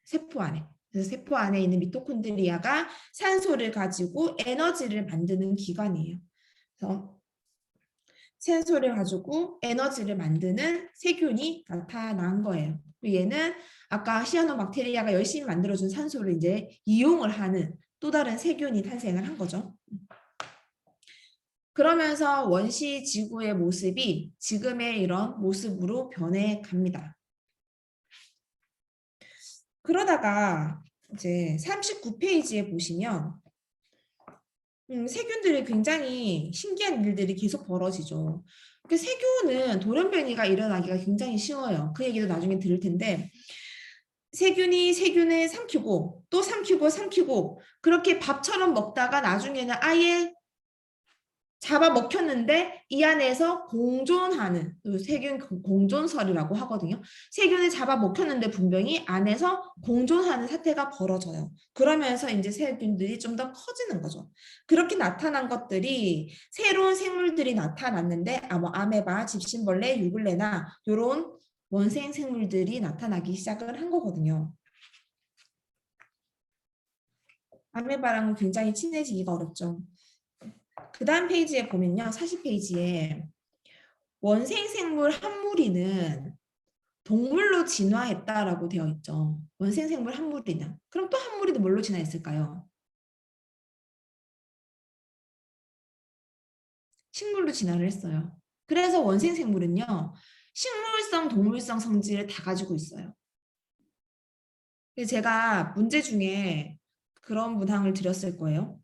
Speaker 1: 세포 안에. 그래서 세포 안에 있는 미토콘드리아가 산소를 가지고 에너지를 만드는 기관이에요. 그래서 산소를 가지고 에너지를 만드는 세균이 나타난 거예요. 얘는 아까 시아노박테리아가 열심히 만들어준 산소를 이제 이용을 하는 또 다른 세균이 탄생을 한 거죠. 그러면서 원시 지구의 모습이 지금의 이런 모습으로 변해갑니다. 그러다가 이제 39페이지에 보시면 세균들이 굉장히 신기한 일들이 계속 벌어지죠. 세균은 돌연변이가 일어나기가 굉장히 쉬워요. 그 얘기도 나중에 들을 텐데 세균이 세균을 삼키고 또 삼키고 그렇게 밥처럼 먹다가 나중에는 아예 잡아먹혔는데 이 안에서 공존하는 세균 공존설이라고 하거든요. 세균을 잡아먹혔는데 분명히 안에서 공존하는 사태가 벌어져요. 그러면서 이제 세균들이 좀 더 커지는 거죠. 그렇게 나타난 것들이 새로운 생물들이 나타났는데 아메바, 집신벌레, 유글레나 이런 원생 생물들이 나타나기 시작을 한 거거든요. 아메바랑은 굉장히 친해지기가 어렵죠. 그 다음 페이지에 보면요. 40페이지에 원생생물 한 무리는 동물로 진화했다라고 되어 있죠. 원생생물 한 무리는. 그럼 또 한 무리도 뭘로 진화했을까요? 식물로 진화를 했어요. 그래서 원생생물은요. 식물성, 동물성 성질을 다 가지고 있어요. 제가 문제 중에 그런 문항을 드렸을 거예요.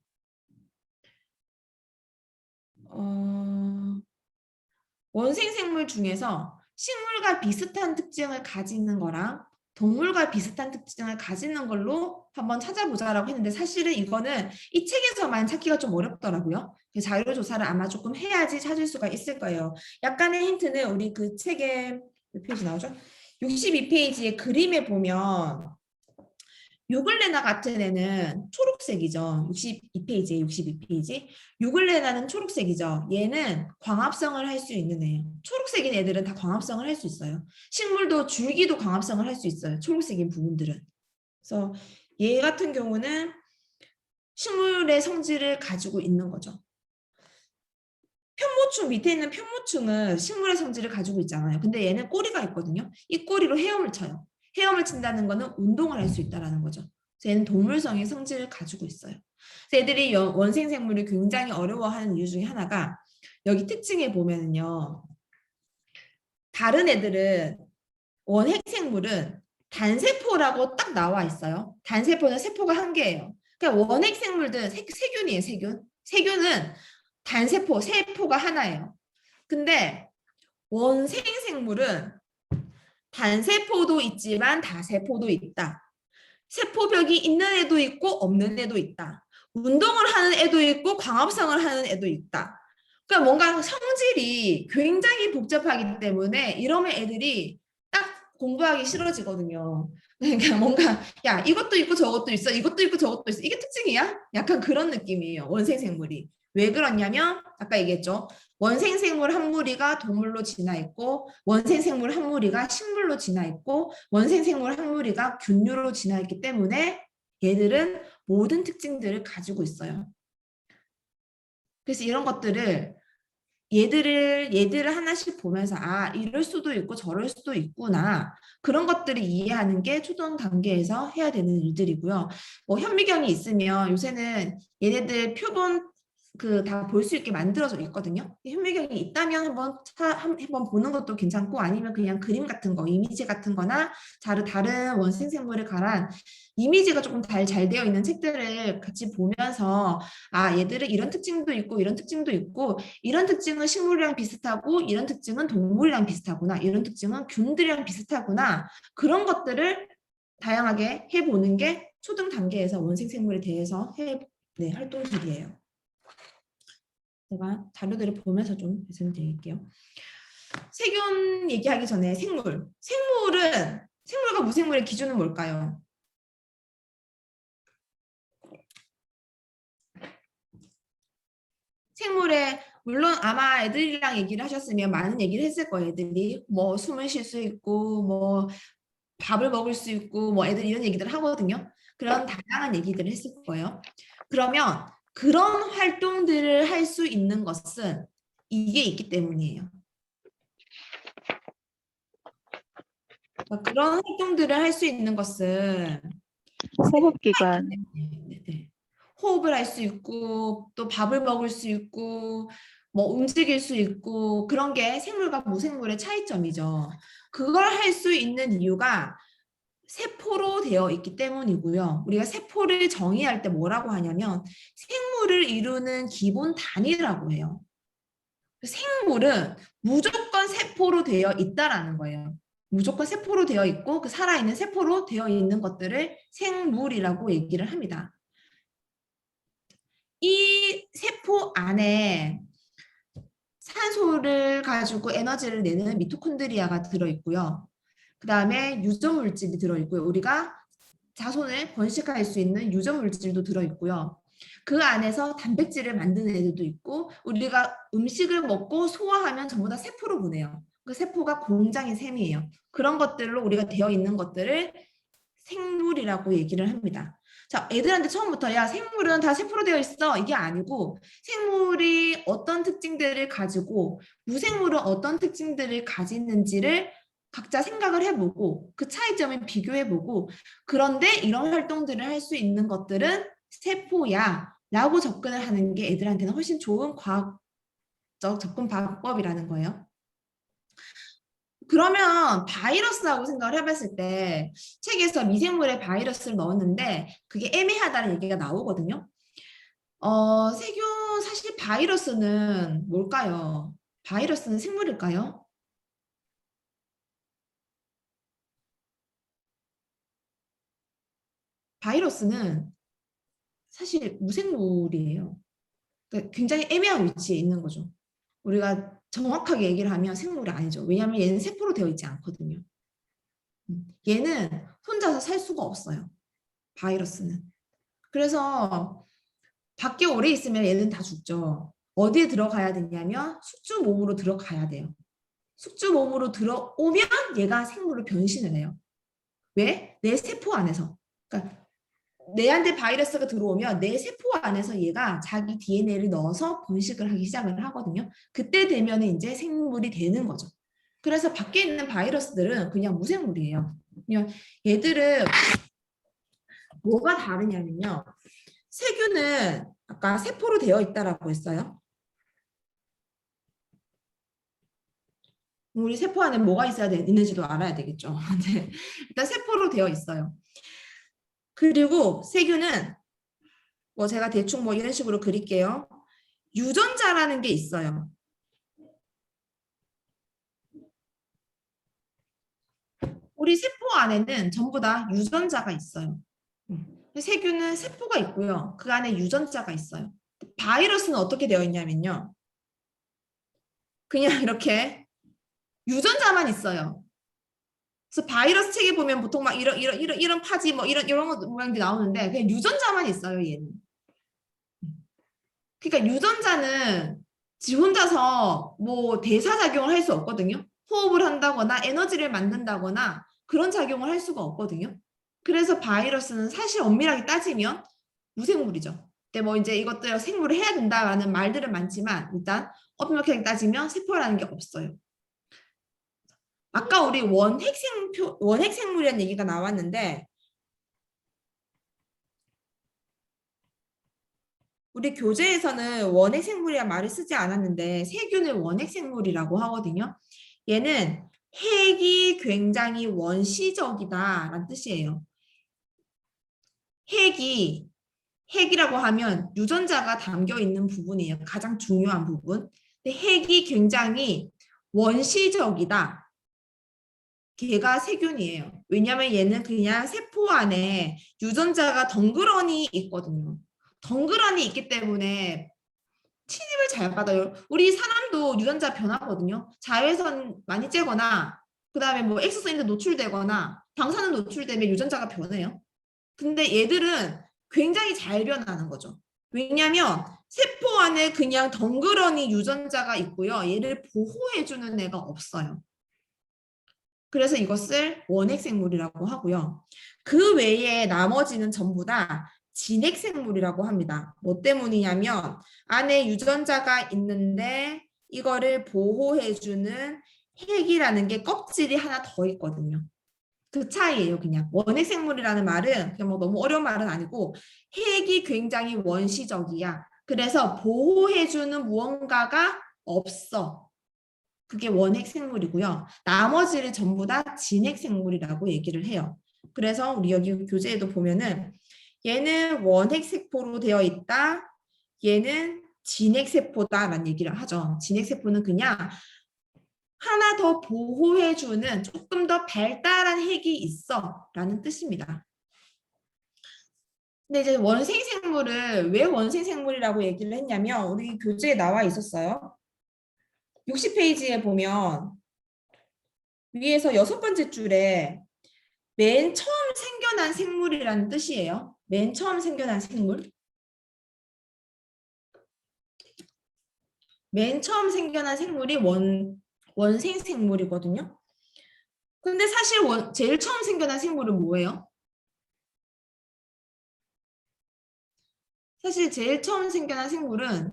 Speaker 1: 원생생물 중에서 식물과 비슷한 특징을 가지는 거랑 동물과 비슷한 특징을 가지는 걸로 한번 찾아보자라고 했는데 사실은 이거는 이 책에서만 찾기가 좀 어렵더라고요. 자료 조사를 아마 조금 해야지 찾을 수가 있을 거예요. 약간의 힌트는 우리 그 책에 몇 페이지 나오죠? 62페이지의 그림에 보면 유글레나 같은 애는 초록색이죠. 62페이지에 62페이지. 유글레나는 초록색이죠. 얘는 광합성을 할 수 있는 애예요. 초록색인 애들은 다 광합성을 할 수 있어요. 식물도 줄기도 광합성을 할 수 있어요. 초록색인 부분들은. 그래서 얘 같은 경우는 식물의 성질을 가지고 있는 거죠. 편모충 밑에 있는 편모충은 식물의 성질을 가지고 있잖아요. 근데 얘는 꼬리가 있거든요. 이 꼬리로 헤엄을 쳐요. 헤엄을 친다는 거는 운동을 할 수 있다는 거죠. 그래서 얘는 동물성의 성질을 가지고 있어요. 그래서 애들이 원생생물을 굉장히 어려워하는 이유 중에 하나가 여기 특징에 보면은요. 다른 애들은 원핵생물은 단세포라고 딱 나와 있어요. 단세포는 세포가 한 개예요. 그러니까 원핵생물들은 세균이에요. 세균. 세균은 단세포, 세포가 하나예요. 근데 원생생물은 단세포도 있지만 다세포도 있다. 세포벽이 있는 애도 있고 없는 애도 있다. 운동을 하는 애도 있고 광합성을 하는 애도 있다. 그러니까 뭔가 성질이 굉장히 복잡하기 때문에 이러면 애들이 딱 공부하기 싫어지거든요. 그러니까 뭔가 야 이것도 있고 저것도 있어, 이것도 있고 저것도 있어, 이게 특징이야? 약간 그런 느낌이에요. 원생생물이. 왜 그러냐면 아까 얘기했죠. 원생생물 한 무리가 동물로 진화 있고 원생생물 한 무리가 식물로 진화 있고 원생생물 한 무리가 균류로 진화했기 때문에 얘들은 모든 특징들을 가지고 있어요. 그래서 이런 것들을 얘들을 하나씩 보면서 아 이럴 수도 있고 저럴 수도 있구나 그런 것들을 이해하는 게 초등 단계에서 해야 되는 일들이고요. 뭐 현미경이 있으면 요새는 얘네들 표본 그 다 볼 수 있게 만들어져 있거든요. 현미경이 있다면 한번 보는 것도 괜찮고 아니면 그냥 그림 같은 거 이미지 같은 거나 다른 원생생물에 관한 이미지가 조금 잘 되어 있는 책들을 같이 보면서 아 얘들은 이런 특징도 있고 이런 특징도 있고 이런 특징은 식물이랑 비슷하고 이런 특징은 동물이랑 비슷하구나. 이런 특징은 균들이랑 비슷하구나. 그런 것들을 다양하게 해보는 게 초등 단계에서 원생생물에 대해서 네, 활동들이에요. 제가 자료들을 보면서 좀 말씀드릴게요. 세균 얘기하기 전에 생물과 무생물의 기준은 뭘까요? 생물에 물론 아마 애들이랑 얘기를 하셨으면 많은 얘기를 했을 거예요. 애들이 뭐 숨을 쉴 수 있고 뭐 밥을 먹을 수 있고 뭐 애들 이런 얘기들 하거든요. 그런 다양한 얘기들을 했을 거예요. 그러면 그런 활동들을 할 수 있는 것은 이게 있기 때문이에요. 그러니까 그런 활동들을 할 수 있는 것은
Speaker 5: 호흡기관.
Speaker 1: 호흡을 할 수 있고 또 밥을 먹을 수 있고 뭐 움직일 수 있고 그런 게 생물과 무생물의 차이점이죠. 그걸 할 수 있는 이유가 세포로 되어 있기 때문이고요. 우리가 세포를 정의할 때 뭐라고 하냐면 생물을 이루는 기본 단위라고 해요. 생물은 무조건 세포로 되어 있다라는 거예요. 무조건 세포로 되어 있고 그 살아있는 세포로 되어 있는 것들을 생물이라고 얘기를 합니다. 이 세포 안에 산소를 가지고 에너지를 내는 미토콘드리아가 들어있고요. 그 다음에 유전물질이 들어있고요. 우리가 자손을 번식할 수 있는 유전물질도 들어있고요. 그 안에서 단백질을 만드는 애들도 있고 우리가 음식을 먹고 소화하면 전부 다 세포로 보내요. 그 세포가 공장인 셈이에요. 그런 것들로 우리가 되어 있는 것들을 생물이라고 얘기를 합니다. 자, 애들한테 처음부터 야 생물은 다 세포로 되어 있어 이게 아니고 생물이 어떤 특징들을 가지고 무생물은 어떤 특징들을 가지는지를 각자 생각을 해보고 그 차이점을 비교해보고 그런데 이런 활동들을 할 수 있는 것들은 세포야 라고 접근을 하는 게 애들한테는 훨씬 좋은 과학적 접근 방법이라는 거예요. 그러면 바이러스라고 생각을 해봤을 때 책에서 미생물에 바이러스를 넣었는데 그게 애매하다는 얘기가 나오거든요. 세균 사실 바이러스는 뭘까요? 바이러스는 생물일까요? 바이러스는 사실 무생물이에요. 그러니까 굉장히 애매한 위치에 있는 거죠. 우리가 정확하게 얘기를 하면 생물이 아니죠. 왜냐하면 얘는 세포로 되어 있지 않거든요. 얘는 혼자서 살 수가 없어요. 바이러스는. 그래서 밖에 오래 있으면 얘는 다 죽죠. 어디에 들어가야 되냐면 숙주 몸으로 들어가야 돼요. 숙주 몸으로 들어오면 얘가 생물로 변신을 해요. 왜? 내 세포 안에서. 그러니까 내한테 바이러스가 들어오면 내 세포 안에서 얘가 자기 DNA를 넣어서 번식을 하기 시작을 하거든요. 그때 되면 이제 생물이 되는 거죠. 그래서 밖에 있는 바이러스들은 그냥 무생물이에요. 그냥 얘들은 뭐가 다르냐면요. 세균은 아까 세포로 되어 있다라고 했어요. 우리 세포 안에 뭐가 있는지도 알아야 되겠죠. 일단 세포로 되어 있어요. 그리고 세균은 뭐 제가 대충 뭐 이런 식으로 그릴게요. 유전자라는 게 있어요. 우리 세포 안에는 전부 다 유전자가 있어요. 세균은 세포가 있고요. 그 안에 유전자가 있어요. 바이러스는 어떻게 되어 있냐면요. 그냥 이렇게 유전자만 있어요. 그래서 바이러스 책에 보면 보통 막 이런 파지 뭐 이런 거 모양들이 나오는데 그냥 유전자만 있어요, 얘는. 그러니까 유전자는 지 혼자서 뭐 대사작용을 할 수 없거든요. 호흡을 한다거나 에너지를 만든다거나 그런 작용을 할 수가 없거든요. 그래서 바이러스는 사실 엄밀하게 따지면 무생물이죠. 근데 뭐 이제 이것들 생물을 해야 된다라는 말들은 많지만 일단 엄밀하게 따지면 세포라는 게 없어요. 아까 우리 원핵생물이라는 얘기가 나왔는데 우리 교재에서는 원핵생물이라는 말을 쓰지 않았는데 세균을 원핵생물이라고 하거든요. 얘는 핵이 굉장히 원시적이다라는 뜻이에요. 핵이라고 하면 유전자가 담겨 있는 부분이에요. 가장 중요한 부분. 근데 핵이 굉장히 원시적이다. 걔가 세균이에요. 왜냐하면 얘는 그냥 세포 안에 유전자가 덩그러니 있거든요. 덩그러니 있기 때문에 침입을 잘 받아요. 우리 사람도 유전자 변하거든요. 자외선 많이 쬐거나 그다음에 뭐 엑소선인데 노출되거나 방사능 노출되면 유전자가 변해요. 근데 얘들은 굉장히 잘 변하는 거죠. 왜냐하면 세포 안에 그냥 덩그러니 유전자가 있고요. 얘를 보호해주는 애가 없어요. 그래서 이것을 원핵생물이라고 하고요. 그 외에 나머지는 전부 다 진핵생물이라고 합니다. 뭐 때문이냐면 안에 유전자가 있는데 이거를 보호해주는 핵이라는 게 껍질이 하나 더 있거든요. 그 차이예요, 그냥. 원핵생물이라는 말은 그냥 뭐 너무 어려운 말은 아니고 핵이 굉장히 원시적이야. 그래서 보호해주는 무언가가 없어. 그게 원핵생물이고요. 나머지를 전부 다 진핵생물이라고 얘기를 해요. 그래서 우리 여기 교재에도 보면은 얘는 원핵세포로 되어 있다. 얘는 진핵세포다라는 얘기를 하죠. 진핵세포는 그냥 하나 더 보호해주는 조금 더 발달한 핵이 있어 라는 뜻입니다. 근데 이제 원생생물을 왜 원생생물이라고 얘기를 했냐면 우리 교재에 나와 있었어요. 60페이지에 보면 위에서 6번째 줄에 맨 처음 생겨난 생물이라는 뜻이에요. 맨 처음 생겨난 생물. 맨 처음 생겨난 생물이 원생생물이거든요. 근데 사실 제일 처음 생겨난 생물은 뭐예요? 사실 제일 처음 생겨난 생물은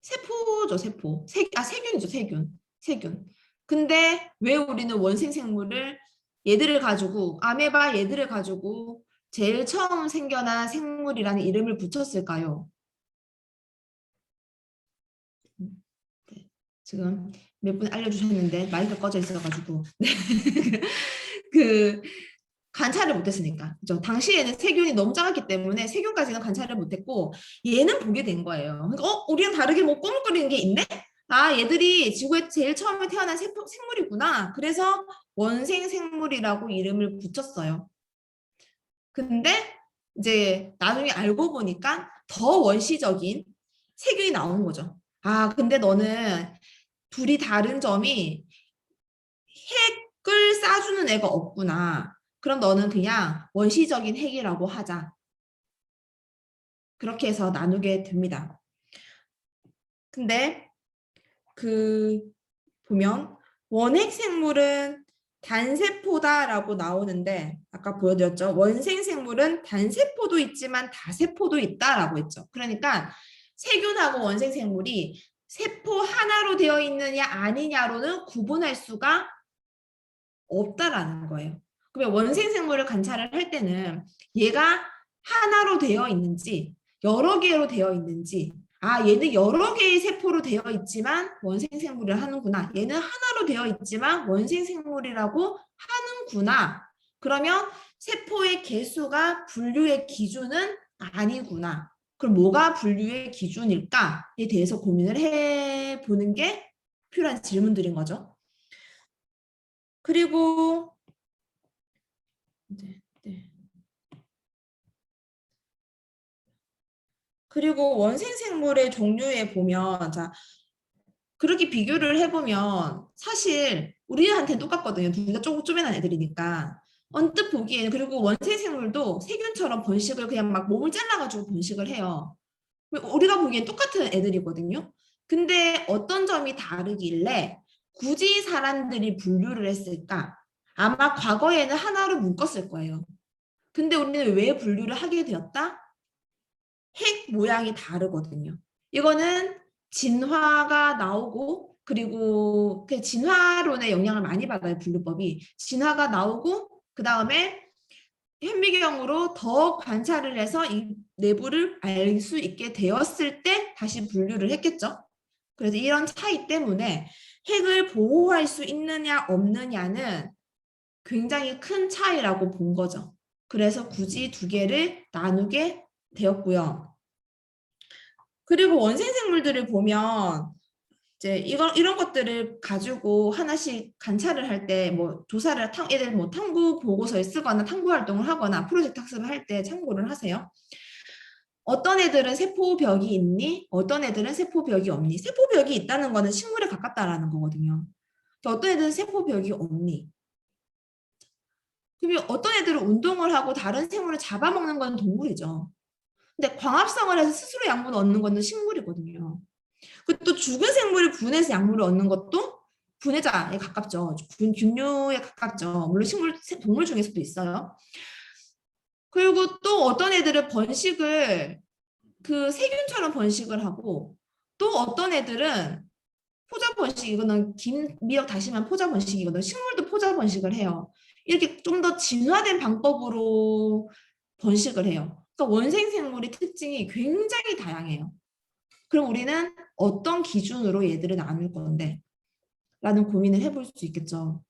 Speaker 1: 세포죠, 세포. 세균이죠, 세균. 근데 왜 우리는 원생생물을 얘들을 가지고 아메바 얘들을 가지고 제일 처음 생겨난 생물이라는 이름을 붙였을까요? 네, 지금 몇 분 알려주셨는데 마이크가 꺼져 있어가지고 네. 그 관찰을 못했으니까. 그죠? 당시에는 세균이 너무 작았기 때문에 세균까지는 관찰을 못했고 얘는 보게 된 거예요. 그러니까 우리랑 다르게 뭐 꼬물거리는 게 있네? 아, 얘들이 지구에 제일 처음에 태어난 생물이구나. 그래서 원생생물이라고 이름을 붙였어요. 근데 이제 나중에 알고 보니까 더 원시적인 세균이 나온 거죠. 아, 근데 너는 둘이 다른 점이 핵을 쏴주는 애가 없구나. 그럼 너는 그냥 원시적인 핵이라고 하자. 그렇게 해서 나누게 됩니다. 근데 보면 원핵 생물은 단세포다라고 나오는데 아까 보여드렸죠. 원생 생물은 단세포도 있지만 다세포도 있다라고 했죠. 그러니까 세균하고 원생 생물이 세포 하나로 되어 있느냐 아니냐로는 구분할 수가 없다라는 거예요. 그러면 원생 생물을 관찰을 할 때는 얘가 하나로 되어 있는지 여러 개로 되어 있는지 얘는 여러 개의 세포로 되어 있지만 원생생물을 하는구나. 얘는 하나로 되어 있지만 원생생물이라고 하는구나. 그러면 세포의 개수가 분류의 기준은 아니구나. 그럼 뭐가 분류의 기준일까에 대해서 고민을 해보는 게 필요한 질문들인 거죠. 그리고 그리고 원생 생물의 종류에 보면 자 그렇게 비교를 해보면 사실 우리한테는 똑같거든요. 둘 다 조금 쪼매난 애들이니까. 언뜻 보기에는 그리고 원생 생물도 세균처럼 번식을 그냥 막 몸을 잘라가지고 번식을 해요. 우리가 보기엔 똑같은 애들이거든요. 근데 어떤 점이 다르길래 굳이 사람들이 분류를 했을까? 아마 과거에는 하나로 묶었을 거예요. 근데 우리는 왜 분류를 하게 되었다? 핵 모양이 다르거든요. 이거는 진화가 나오고 그리고 그 진화론의 영향을 많이 받아요. 분류법이. 진화가 나오고 그 다음에 현미경으로 더 관찰을 해서 이 내부를 알 수 있게 되었을 때 다시 분류를 했겠죠. 그래서 이런 차이 때문에 핵을 보호할 수 있느냐 없느냐는 굉장히 큰 차이라고 본 거죠. 그래서 굳이 두 개를 나누게 되었고요. 그리고 원생생물들을 보면 이제 이런 것들을 가지고 하나씩 관찰을 할 때 뭐 조사를 얘들 뭐 탐구 보고서에 쓰거나 탐구 활동을 하거나 프로젝트 학습을 할 때 참고를 하세요. 어떤 애들은 세포벽이 있니? 어떤 애들은 세포벽이 없니? 세포벽이 있다는 거는 식물에 가깝다라는 거거든요. 어떤 애들은 세포벽이 없니? 그러면 어떤 애들은 운동을 하고 다른 생물을 잡아먹는 건 동물이죠. 근데 광합성을 해서 스스로 양분을 얻는 거는 식물이거든요. 그리고 또 죽은 생물을 분해서 약물을 얻는 것도 분해자에 가깝죠. 균류에 가깝죠. 물론 동물 중에서도 있어요. 그리고 또 어떤 애들은 번식을 그 세균처럼 번식을 하고 또 어떤 애들은 포자 번식, 이거는 긴 미역 다시만 포자 번식이거든요. 식물도 포자 번식을 해요. 이렇게 좀 더 진화된 방법으로 번식을 해요. 그러니까 원생 생물의 특징이 굉장히 다양해요. 그럼 우리는 어떤 기준으로 얘들을 나눌 건데? 라는 고민을 해볼 수 있겠죠.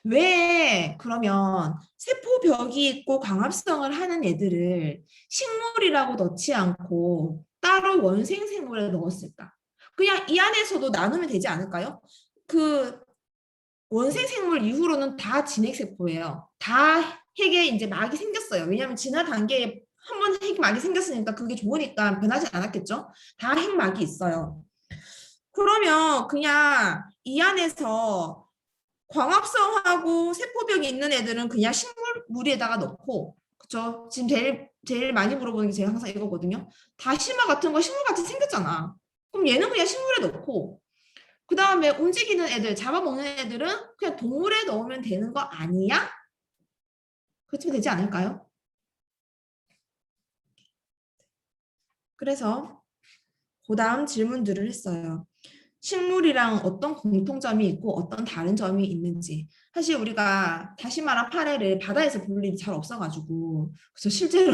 Speaker 1: 왜 그러면 세포벽이 있고 광합성을 하는 애들을 식물이라고 넣지 않고 따로 원생생물에 넣었을까? 그냥 이 안에서도 나누면 되지 않을까요? 그 원생생물 이후로는 다 진핵세포예요. 다 핵에 이제 막이 생겼어요. 왜냐하면 진화 단계에 한 번 핵막이 생겼으니까 그게 좋으니까 변하지 않았겠죠? 다 핵막이 있어요. 그러면 그냥 이 안에서 광합성하고 세포벽이 있는 애들은 그냥 식물 무리에다가 넣고, 그쵸? 지금 제일 많이 물어보는 게 제가 항상 이거거든요. 다시마 같은 거 식물같이 생겼잖아. 그럼 얘는 그냥 식물에 넣고, 그 다음에 움직이는 애들, 잡아먹는 애들은 그냥 동물에 넣으면 되는 거 아니야? 그렇게 되지 않을까요? 그래서 그 다음 질문들을 했어요. 식물이랑 어떤 공통점이 있고 어떤 다른 점이 있는지. 사실 우리가 다시마랑 파래를 바다에서 볼 일이 잘 없어가지고 그래서 실제로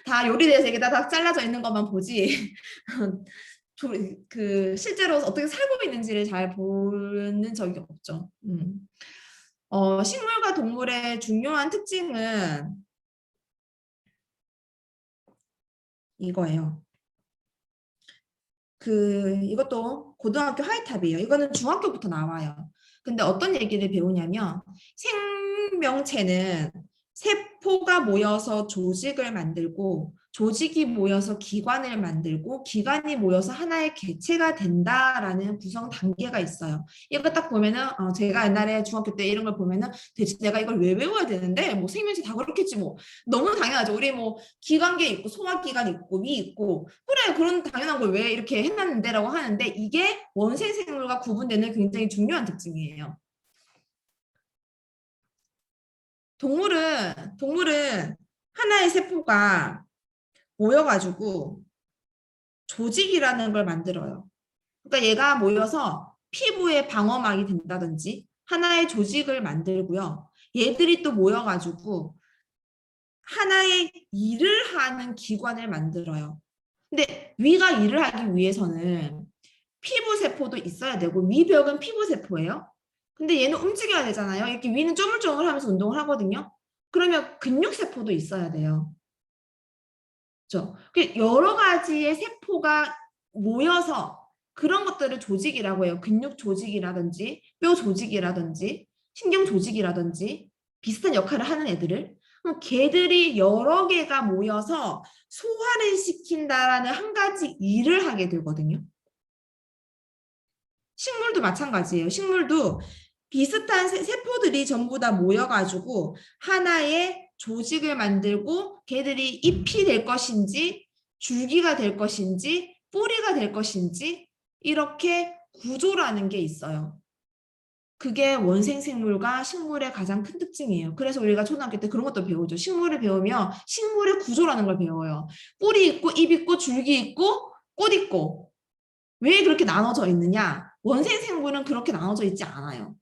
Speaker 1: 다 요리돼서 이게 다 잘라져 있는 것만 보지 그 실제로 어떻게 살고 있는지를 잘 보는 적이 없죠. 식물과 동물의 중요한 특징은 이거예요. 이것도 고등학교 하이탑이에요. 이거는 중학교부터 나와요. 근데 어떤 얘기를 배우냐면 생명체는 세포가 모여서 조직을 만들고 조직이 모여서 기관을 만들고 기관이 모여서 하나의 개체가 된다라는 구성 단계가 있어요. 이거 딱 보면은 제가 옛날에 중학교 때 이런 걸 보면은 대체 내가 이걸 왜 외워야 되는데 뭐 생명체 다 그렇겠지 뭐 너무 당연하죠. 우리 뭐 기관계 있고 소화기관 있고 위 있고 그래 그런 당연한 걸 왜 이렇게 해놨는데라고 하는데 이게 원생생물과 구분되는 굉장히 중요한 특징이에요. 동물은 하나의 세포가 모여가지고 조직이라는 걸 만들어요. 그러니까 얘가 모여서 피부의 방어막이 된다든지 하나의 조직을 만들고요. 얘들이 또 모여가지고 하나의 일을 하는 기관을 만들어요. 근데 위가 일을 하기 위해서는 피부세포도 있어야 되고 위벽은 피부세포예요. 근데 얘는 움직여야 되잖아요. 이렇게 위는 쪼물쪼물하면서 운동을 하거든요. 그러면 근육세포도 있어야 돼요. 그렇죠? 여러 가지의 세포가 모여서 그런 것들을 조직이라고 해요. 근육 조직이라든지 뼈 조직이라든지 신경 조직이라든지 비슷한 역할을 하는 애들을 그럼 걔들이 여러 개가 모여서 소화를 시킨다라는 한 가지 일을 하게 되거든요. 식물도 마찬가지예요. 식물도 비슷한 세포들이 전부 다 모여가지고 하나의 조직을 만들고 걔들이 잎이 될 것인지 줄기가 될 것인지 뿌리가 될 것인지 이렇게 구조라는 게 있어요. 그게 원생생물과 식물의 가장 큰 특징이에요. 그래서 우리가 초등학교 때 그런 것도 배우죠. 식물을 배우면 식물의 구조라는 걸 배워요. 뿌리 있고 잎 있고 줄기 있고 꽃 있고. 왜 그렇게 나눠져 있느냐? 원생생물은 그렇게 나눠져 있지 않아요.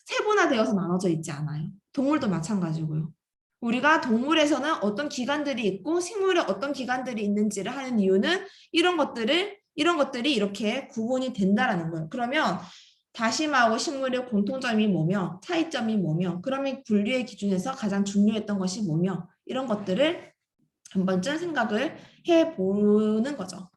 Speaker 1: 세분화되어서 나눠져 있지 않아요. 동물도 마찬가지고요. 우리가 동물에서는 어떤 기관들이 있고 식물에 어떤 기관들이 있는지를 하는 이유는 이런 것들이 이렇게 구분이 된다라는 거예요. 그러면 다시마하고 식물의 공통점이 뭐며 차이점이 뭐며 그러면 분류의 기준에서 가장 중요했던 것이 뭐며 이런 것들을 한 번쯤 생각을 해보는 거죠.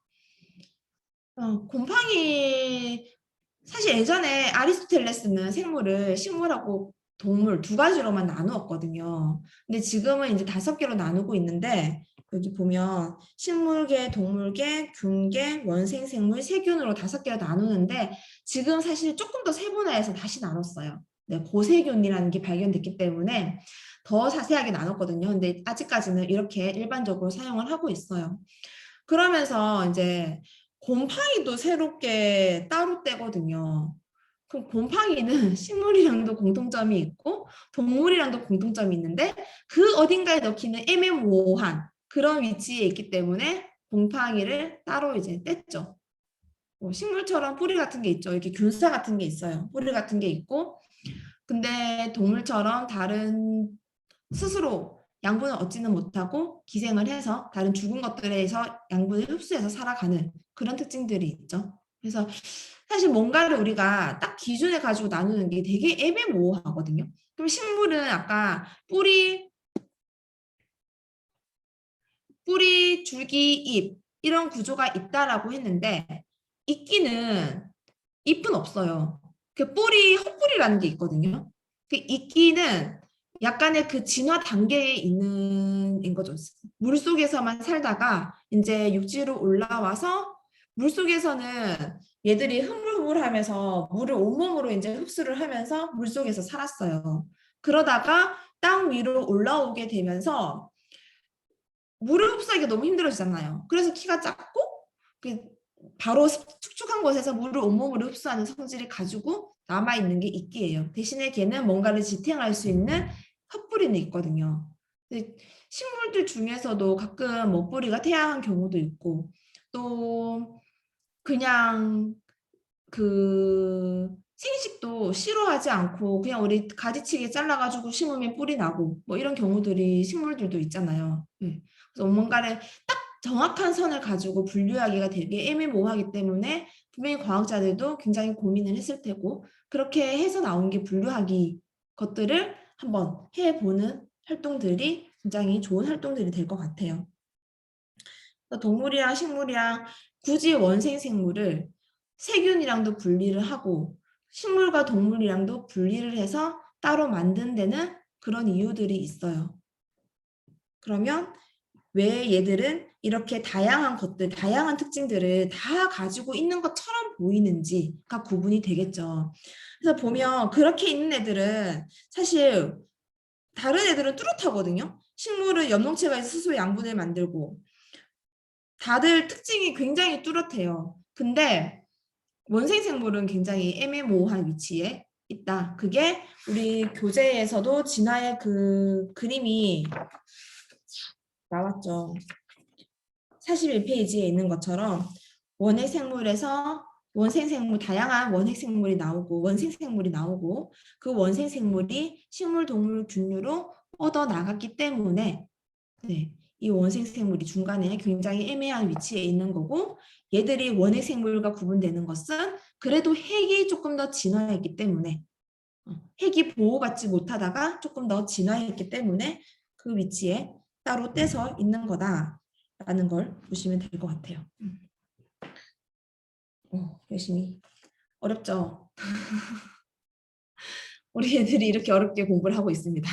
Speaker 1: 곰팡이 사실 예전에 아리스토텔레스는 생물을 식물하고 동물 두 가지로만 나누었거든요. 근데 지금은 이제 5개로 나누고 있는데 여기 보면 식물계, 동물계, 균계, 원생생물, 세균으로 5개로 나누는데 지금 사실 조금 더 세분화해서 다시 나눴어요. 네, 고세균이라는 게 발견됐기 때문에 더 자세하게 나눴거든요. 근데 아직까지는 이렇게 일반적으로 사용을 하고 있어요. 그러면서 이제 곰팡이도 새롭게 따로 떼거든요. 그럼 곰팡이는 식물이랑도 공통점이 있고 동물이랑도 공통점이 있는데 그 어딘가에 넣기는 애매모호한 그런 위치에 있기 때문에 곰팡이를 따로 이제 뗐죠. 식물처럼 뿌리 같은 게 있죠. 이렇게 균사 같은 게 있어요. 뿌리 같은 게 있고 근데 동물처럼 다른 스스로 양분을 얻지는 못하고 기생을 해서 다른 죽은 것들에서 양분을 흡수해서 살아가는 그런 특징들이 있죠. 그래서 사실 뭔가를 우리가 딱 기준에 가지고 나누는 게 되게 애매모호하거든요. 그럼 식물은 아까 뿌리, 줄기, 잎 이런 구조가 있다라고 했는데 이끼는 잎은 없어요. 그 뿌리, 헛뿌리라는 게 있거든요. 그 이끼는 약간의 그 진화 단계에 있는 거죠. 물 속에서만 살다가 이제 육지로 올라와서 물 속에서는 얘들이 흐물흐물하면서 물을 온몸으로 이제 흡수를 하면서 물 속에서 살았어요. 그러다가 땅 위로 올라오게 되면서 물을 흡수하기가 너무 힘들어지잖아요. 그래서 키가 작고 바로 축축한 곳에서 물을 온몸으로 흡수하는 성질을 가지고 남아있는 게 이끼예요. 대신에 걔는 뭔가를 지탱할 수 있는 헛뿌리는 있거든요. 식물들 중에서도 가끔 먹뿌리가 태양한 경우도 있고 또 그냥 그 생식도 싫어하지 않고 그냥 우리 가지치기 잘라가지고 심으면 뿌리 나고 뭐 이런 경우들이 식물들도 있잖아요. 그래서 뭔가를 딱 정확한 선을 가지고 분류하기가 되게 애매모호하기 때문에 분명히 과학자들도 굉장히 고민을 했을 테고 그렇게 해서 나온 게 분류하기 것들을 한번 해보는 활동들이 굉장히 좋은 활동들이 될 것 같아요. 동물이랑 식물이랑 굳이 원생생물을 세균이랑도 분리를 하고 식물과 동물이랑도 분리를 해서 따로 만든 데는 그런 이유들이 있어요. 그러면 왜 얘들은 이렇게 다양한 것들, 다양한 특징들을 다 가지고 있는 것처럼 보이는지가 구분이 되겠죠. 그래서 보면 그렇게 있는 애들은 사실 다른 애들은 뚜렷하거든요. 식물은 염동체가 있어 스스로 양분을 만들고 다들 특징이 굉장히 뚜렷해요. 근데 원생생물은 굉장히 애매모호한 위치에 있다. 그게 우리 교재에서도 진화의 그 그림이 나왔죠. 41페이지에 있는 것처럼 원핵생물에서 원생생물 다양한 원핵생물이 나오고 원생생물이 나오고 그 원생생물이 식물, 동물, 균류로 뻗어 나갔기 때문에 네, 이 원생생물이 중간에 굉장히 애매한 위치에 있는 거고 얘들이 원핵생물과 구분되는 것은 그래도 핵이 조금 더 진화했기 때문에 핵이 보호받지 못하다가 조금 더 진화했기 때문에 그 위치에 따로 떼서 있는 거다라는 걸 보시면 될 것 같아요. 열심히 어렵죠? 우리 애들이 이렇게 어렵게 공부를 하고 있습니다.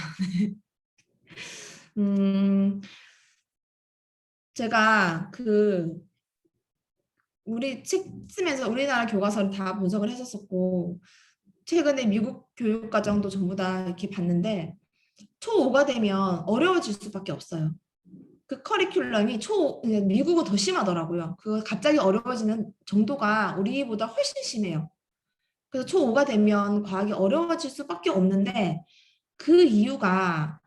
Speaker 1: 제가 우리 책 쓰면서 우리나라 교과서를 다 분석을 했었었고 최근에 미국 교육 과정도 전부 다 이렇게 봤는데 초5가 되면 어려워질 수밖에 없어요. 그 커리큘럼이 미국은 더 심하더라고요. 그 갑자기 어려워지는 정도가 우리보다 훨씬 심해요. 그래서 초5가 되면 과학이 어려워질 수밖에 없는데 그 이유가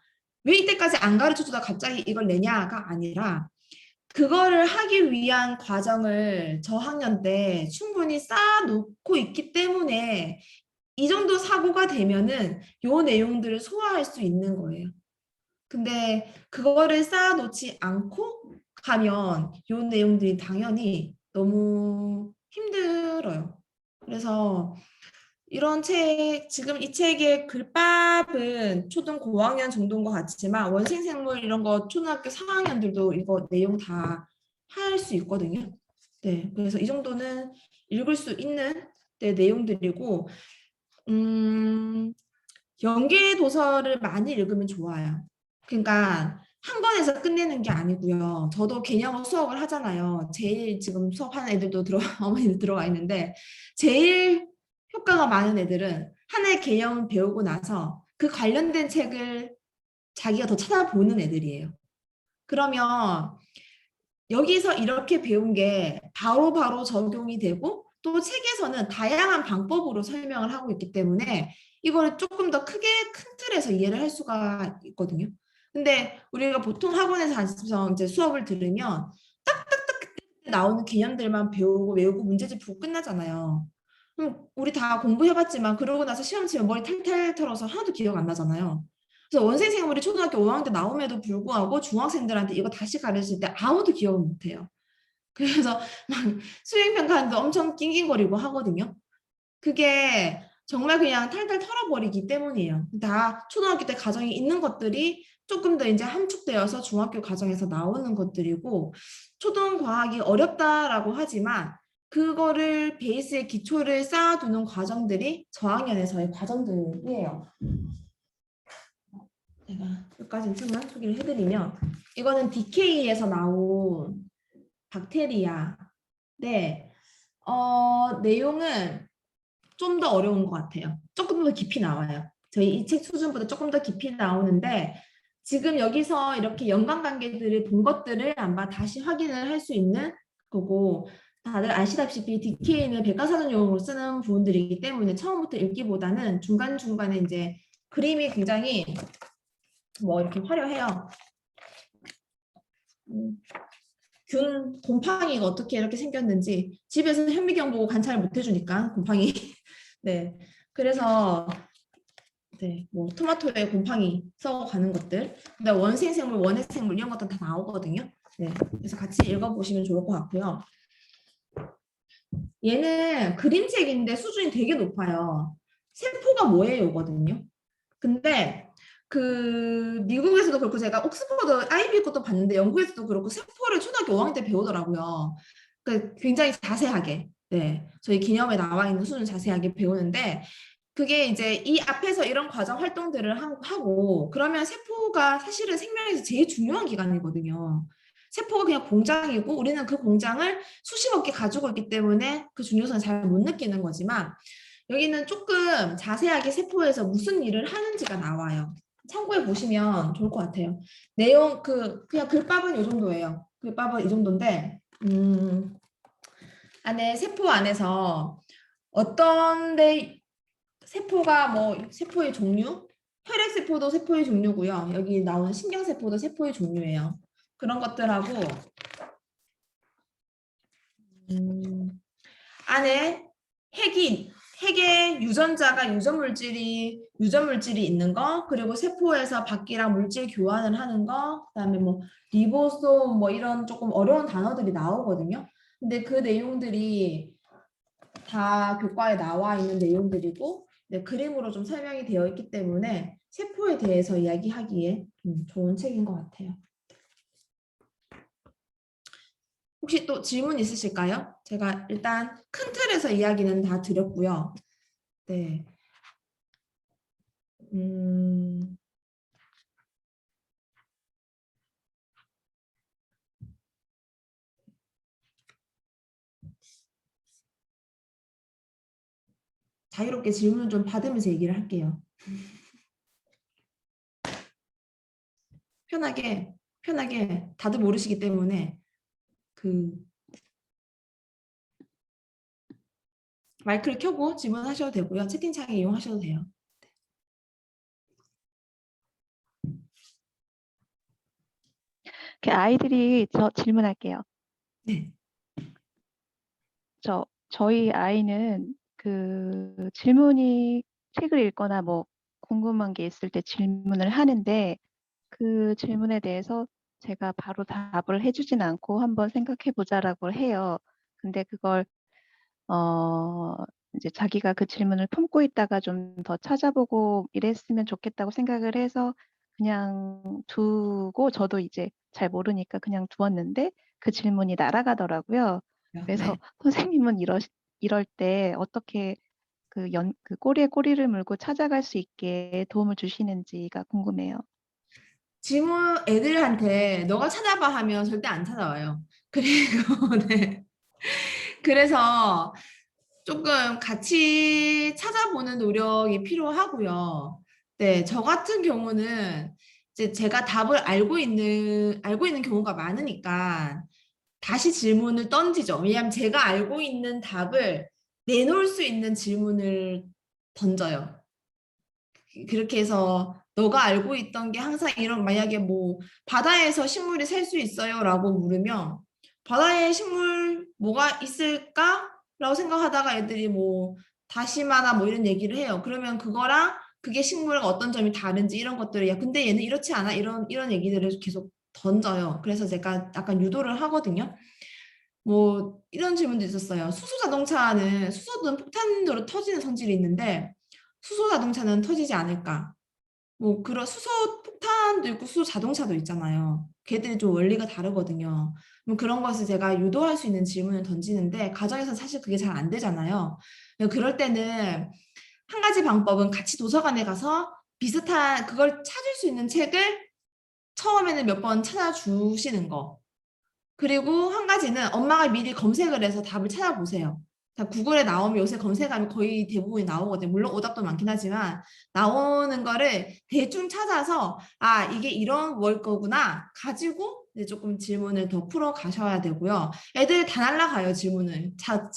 Speaker 1: 왜 이때까지 안 가르쳐주다 갑자기 이걸 내냐가 아니라 그거를 하기 위한 과정을 저학년 때 충분히 쌓아놓고 있기 때문에 이 정도 사고가 되면은 요 내용들을 소화할 수 있는 거예요. 근데 그거를 쌓아놓지 않고 가면 요 내용들이 당연히 너무 힘들어요. 그래서 이런 책, 지금 이 책의 글밥은 초등 고학년 정도인 것 같지만 원생생물 이런 거 초등학교 4학년들도 이거 내용 다 할 수 있거든요. 네, 그래서 이 정도는 읽을 수 있는 내용들이고 연계 도서를 많이 읽으면 좋아요. 그러니까 한 권에서 끝내는 게 아니고요. 저도 개념 수업을 하잖아요. 제일 지금 수업하는 애들도 어머니들 들어와 있는데 제일 효과가 많은 애들은 하나의 개념을 배우고 나서 그 관련된 책을 자기가 더 찾아보는 애들이에요. 그러면 여기서 이렇게 배운 게 바로바로 적용이 되고 또 책에서는 다양한 방법으로 설명을 하고 있기 때문에 이거를 조금 더 크게 큰 틀에서 이해를 할 수가 있거든요. 근데 우리가 보통 학원에서 앉아서 이제 수업을 들으면 딱딱딱 나오는 개념들만 배우고 외우고 문제집 풀고 끝나잖아요. 그럼 우리 다 공부해봤지만 그러고 나서 시험 치면 머리 탈탈 털어서 하나도 기억 안 나잖아요. 그래서 원생생물이 초등학교 5학년 때 나옴에도 불구하고 중학생들한테 이거 다시 가르칠 때 아무도 기억을 못해요. 그래서 막 수행평가하는데 엄청 낑낑거리고 하거든요. 그게 정말 그냥 탈탈 털어버리기 때문이에요. 다 초등학교 때 과정이 있는 것들이 조금 더 이제 함축되어서 중학교 과정에서 나오는 것들이고 초등 과학이 어렵다라고 하지만 그거를 베이스의 기초를 쌓아두는 과정들이 저학년에서의 과정들이에요. 제가 여기까지 책만 소개를 해드리면 이거는 DK에서 나온 박테리아. 네, 내용은 좀 더 어려운 것 같아요. 조금 더 깊이 나와요. 저희 이 책 수준보다 조금 더 깊이 나오는데 지금 여기서 이렇게 연관관계들을 본 것들을 아마 다시 확인을 할 수 있는 거고 다들 아시다시피 DK는 백과사전용으로 쓰는 부분들이기 때문에 처음부터 읽기보다는 중간중간에 이제 그림이 굉장히 뭐 이렇게 화려해요. 균 곰팡이가 어떻게 이렇게 생겼는지 집에서 현미경 보고 관찰을 못 해주니까 곰팡이 네 그래서 네 뭐 토마토에 곰팡이 썩어가는 것들 근데 원생생물 원해생물 이런 것도 다 나오거든요. 네 그래서 같이 읽어보시면 좋을 것 같고요. 얘는 그림책인데 수준이 되게 높아요. 세포가 뭐예요거든요. 근데 그 미국에서도 그렇고 제가 옥스퍼드 아이비 것도 봤는데 영국에서도 그렇고 세포를 초등학교 5학년 때 배우더라고요. 그 굉장히 자세하게 네 저희 기념에 나와 있는 수준 자세하게 배우는데 그게 이제 이 앞에서 이런 과정 활동들을 하고 그러면 세포가 사실은 생명에서 제일 중요한 기관이거든요. 세포가 그냥 공장이고 우리는 그 공장을 수십억 개 가지고 있기 때문에 그 중요성을 잘 못 느끼는 거지만 여기는 조금 자세하게 세포에서 무슨 일을 하는지가 나와요. 참고해 보시면 좋을 것 같아요. 내용 그냥 글밥은 이 정도예요. 글밥은 이 정도인데 안에 세포 안에서 어떤데 세포가 뭐 세포의 종류 혈액 세포도 세포의 종류고요. 여기 나오는 신경 세포도 세포의 종류예요. 그런 것들하고 안에 핵에 유전자가 유전물질이 있는 거 그리고 세포에서 밖이랑 물질 교환을 하는 거 그다음에 뭐 리보솜 뭐 이런 조금 어려운 단어들이 나오거든요. 근데 그 내용들이 다 교과에 나와 있는 내용들이고 네, 그림으로 좀 설명이 되어 있기 때문에 세포에 대해서 이야기하기에 좋은 책인 것 같아요. 혹시 또 질문 있으실까요? 제가 일단 큰 틀에서 이야기는 다 드렸고요. 네. 자유롭게 질문을 좀 받으면서 얘기를 할게요. 편하게 다들 모르시기 때문에 그 마이크를 켜고 질문하셔도 되고요. 채팅창에 이용하셔도 돼요.
Speaker 5: 아이들이 저 질문할게요.
Speaker 1: 네.
Speaker 5: 저희 아이는 그 질문이 책을 읽거나 뭐 궁금한 게 있을 때 질문을 하는데 그 질문에 대해서 제가 바로 답을 해주진 않고 한번 생각해 보자라고 해요. 근데 그걸 이제 자기가 그 질문을 품고 있다가 좀 더 찾아보고 이랬으면 좋겠다고 생각을 해서 그냥 두고 저도 이제 잘 모르니까 그냥 두었는데 그 질문이 날아가더라고요. 그래서
Speaker 1: 네.
Speaker 5: 선생님은 이럴 때 어떻게 그 꼬리에 꼬리를 물고 찾아갈 수 있게 도움을 주시는지가 궁금해요.
Speaker 1: 질문 애들한테 너가 찾아봐 하면 절대 안 찾아와요. 그리고 네. 그래서 조금 같이 찾아보는 노력이 필요하고요. 네, 저 같은 경우는 이제 제가 답을 알고 있는 경우가 많으니까 다시 질문을 던지죠. 왜냐하면 제가 알고 있는 답을 내놓을 수 있는 질문을 던져요. 그렇게 해서 너가 알고 있던 게 항상 이런 만약에 뭐 바다에서 식물이 살 수 있어요라고 물으면 바다에 식물 뭐가 있을까라고 생각하다가 애들이 뭐 다시마나 뭐 이런 얘기를 해요. 그러면 그거랑 그게 식물과 어떤 점이 다른지 이런 것들을 야 근데 얘는 이렇지 않아 이런 얘기들을 계속 던져요. 그래서 제가 약간 유도를 하거든요. 뭐 이런 질문도 있었어요. 수소 자동차는 수소든 폭탄으로 터지는 성질이 있는데 수소 자동차는 터지지 않을까? 뭐 그런 수소 폭탄도 있고 수소 자동차도 있잖아요. 걔들이 좀 원리가 다르거든요. 뭐 그런 것을 제가 유도할 수 있는 질문을 던지는데 가정에서 사실 그게 잘 안 되잖아요. 그럴 때는 한 가지 방법은 같이 도서관에 가서 비슷한 그걸 찾을 수 있는 책을 처음에는 몇 번 찾아주시는 거. 그리고 한 가지는 엄마가 미리 검색을 해서 답을 찾아보세요. 구글에 나오면 요새 검색하면 거의 대부분이 나오거든요. 물론 오답도 많긴 하지만 나오는 거를 대충 찾아서 아 이게 이런 걸 거구나 가지고 이제 조금 질문을 더 풀어 가셔야 되고요. 애들 다 날라가요 질문을.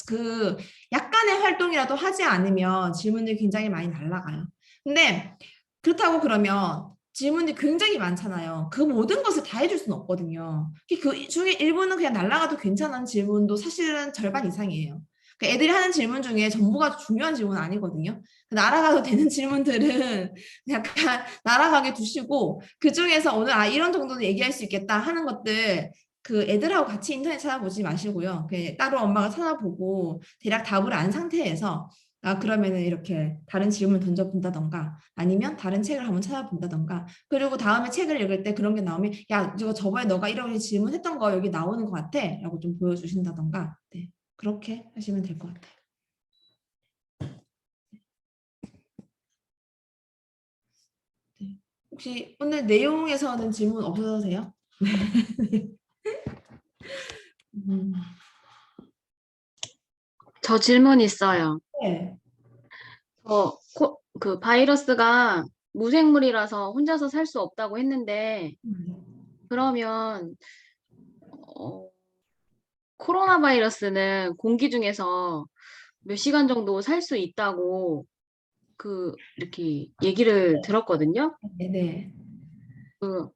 Speaker 1: 그 약간의 활동이라도 하지 않으면 질문들이 굉장히 많이 날라가요. 근데 그렇다고 그러면 질문이 굉장히 많잖아요. 그 모든 것을 다 해줄 수는 없거든요. 그 중에 일부는 그냥 날라가도 괜찮은 질문도 사실은 절반 이상이에요. 애들이 하는 질문 중에 전부가 중요한 질문은 아니거든요. 날아가도 되는 질문들은 약간 날아가게 두시고 그 중에서 오늘 아 이런 정도는 얘기할 수 있겠다 하는 것들 그 애들하고 같이 인터넷 찾아보지 마시고요. 따로 엄마가 찾아보고 대략 답을 안 상태에서 아 그러면은 이렇게 다른 질문을 던져본다던가 아니면 다른 책을 한번 찾아본다던가 그리고 다음에 책을 읽을 때 그런 게 나오면 야 이거 저번에 너가 이렇게 질문했던 거 여기 나오는 것 같아 라고 좀 보여주신다던가 네, 그렇게 하시면 될 것 같아요. 네. 혹시 오늘 내용에서는 질문 없으세요? 음,
Speaker 2: 저 질문 있어요.
Speaker 1: 네.
Speaker 2: 그 바이러스가 무생물이라서 혼자서 살 수 없다고 했는데, 그러면, 어, 코로나 바이러스는 공기 중에서 몇 시간 정도 살 수 있다고 이렇게 얘기를 들었거든요.
Speaker 1: 네.
Speaker 2: 그,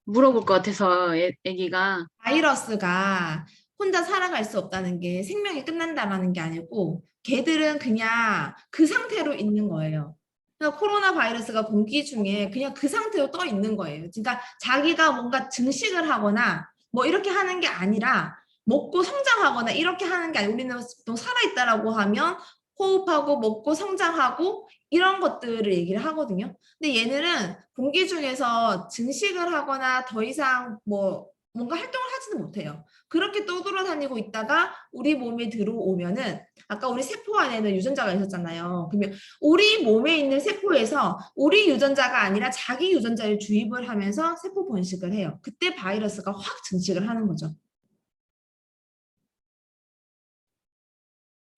Speaker 2: 물어볼 것 같아서 애기가.
Speaker 1: 바이러스가 혼자 살아갈 수 없다는 게 생명이 끝난다라는 게 아니고 걔들은 그냥 그 상태로 있는 거예요. 그래서 코로나 바이러스가 공기 중에 그냥 그 상태로 떠 있는 거예요. 그러니까 자기가 뭔가 증식을 하거나 뭐 이렇게 하는 게 아니라 먹고 성장하거나 이렇게 하는 게 아니라 우리는 보통 살아있다라고 하면 호흡하고 먹고 성장하고 이런 것들을 얘기를 하거든요. 근데 얘들은 공기 중에서 증식을 하거나 더 이상 뭐 뭔가 활동을 하지는 못해요. 그렇게 떠돌아다니고 있다가 우리 몸에 들어오면은 아까 우리 세포 안에는 유전자가 있었잖아요. 그러면 우리 몸에 있는 세포에서 우리 유전자가 아니라 자기 유전자를 주입을 하면서 세포 번식을 해요. 그때 바이러스가 확 증식을 하는 거죠.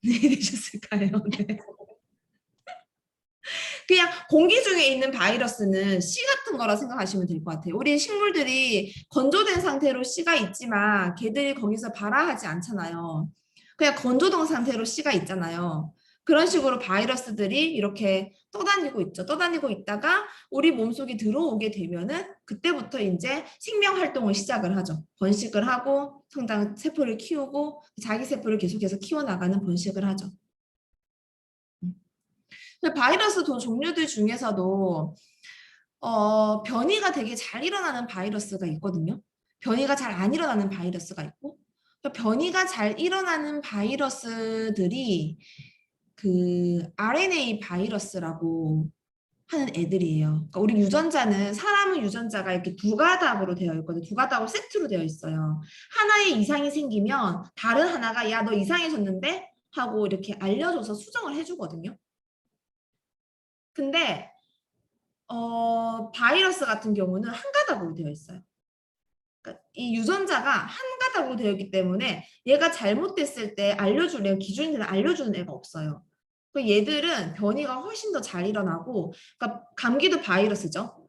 Speaker 1: 네, 되셨을까요? 네. 그냥 공기 중에 있는 바이러스는 씨 같은 거라 생각하시면 될 것 같아요. 우리 식물들이 건조된 상태로 씨가 있지만 걔들이 거기서 발화하지 않잖아요. 그냥 건조된 상태로 씨가 있잖아요. 그런 식으로 바이러스들이 이렇게 떠다니고 있죠. 떠다니고 있다가 우리 몸속에 들어오게 되면은 그때부터 이제 생명 활동을 시작을 하죠. 번식을 하고 성장 세포를 키우고 자기 세포를 계속해서 키워나가는 번식을 하죠. 바이러스 종류들 중에서도 변이가 되게 잘 일어나는 바이러스가 있거든요. 변이가 잘 안 일어나는 바이러스가 있고, 변이가 잘 일어나는 바이러스들이 그 RNA 바이러스라고 하는 애들이에요. 그러니까 우리 유전자는 사람은 유전자가 이렇게 두 가닥으로 되어 있거든요. 두 가닥으로 세트로 되어 있어요. 하나의 이상이 생기면 다른 하나가 야, 너 이상해졌는데? 하고 이렇게 알려줘서 수정을 해주거든요. 근데 바이러스 같은 경우는 한 가닥으로 되어 있어요. 그러니까 이 유전자가 한 가닥으로 되어 있기 때문에 얘가 잘못됐을 때 알려주는 기준이 알려주는 애가 없어요. 얘들은 변이가 훨씬 더 잘 일어나고, 그러니까 감기도 바이러스죠.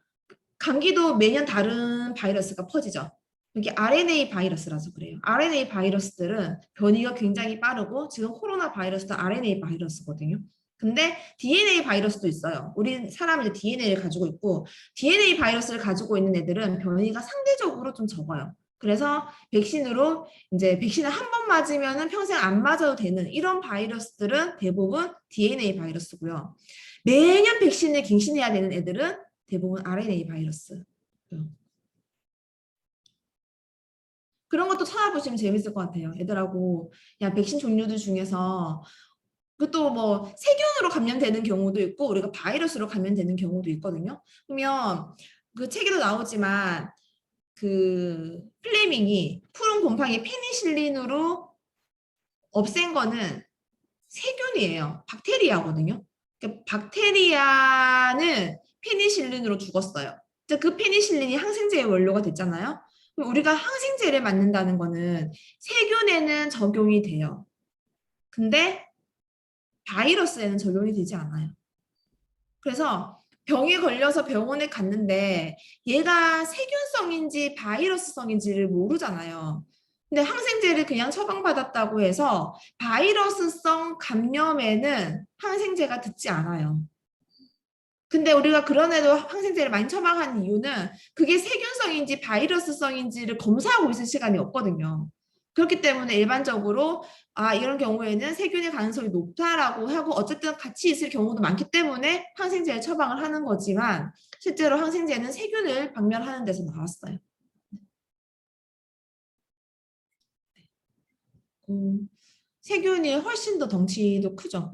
Speaker 1: 감기도 매년 다른 바이러스가 퍼지죠. 이게 RNA 바이러스라서 그래요. RNA 바이러스들은 변이가 굉장히 빠르고 지금 코로나 바이러스도 RNA 바이러스거든요. 근데 DNA 바이러스도 있어요. 우리 사람은 이제 DNA를 가지고 있고 DNA 바이러스를 가지고 있는 애들은 변이가 상대적으로 좀 적어요. 그래서 백신으로 이제 백신을 한 번 맞으면은 평생 안 맞아도 되는 이런 바이러스들은 대부분 DNA 바이러스고요. 매년 백신을 갱신해야 되는 애들은 대부분 RNA 바이러스. 그런 것도 찾아보시면 재밌을 것 같아요. 애들하고 야 백신 종류들 중에서 그것도 뭐 세균으로 감염되는 경우도 있고 우리가 바이러스로 감염되는 경우도 있거든요. 그러면 그 책에도 나오지만 그 플레밍이 푸른 곰팡이 페니실린으로 없앤 거는 세균이에요. 박테리아거든요. 그러니까 박테리아는 페니실린으로 죽었어요. 그 페니실린이 항생제의 원료가 됐잖아요. 그럼 우리가 항생제를 맞는다는 거는 세균에는 적용이 돼요. 근데 바이러스에는 적용이 되지 않아요. 그래서 병에 걸려서 병원에 갔는데 얘가 세균성인지 바이러스성인지를 모르잖아요. 근데 항생제를 그냥 처방받았다고 해서 바이러스성 감염에는 항생제가 듣지 않아요. 근데 우리가 그런 애도 항생제를 많이 처방하는 이유는 그게 세균성인지 바이러스성인지를 검사하고 있을 시간이 없거든요. 그렇기 때문에 일반적으로 이런 경우에는 세균의 가능성이 높다라고 하고 어쨌든 같이 있을 경우도 많기 때문에 항생제를 처방을 하는 거지만 실제로 항생제는 세균을 박멸하는 데서 나왔어요. 세균이 훨씬 더 덩치도 크죠.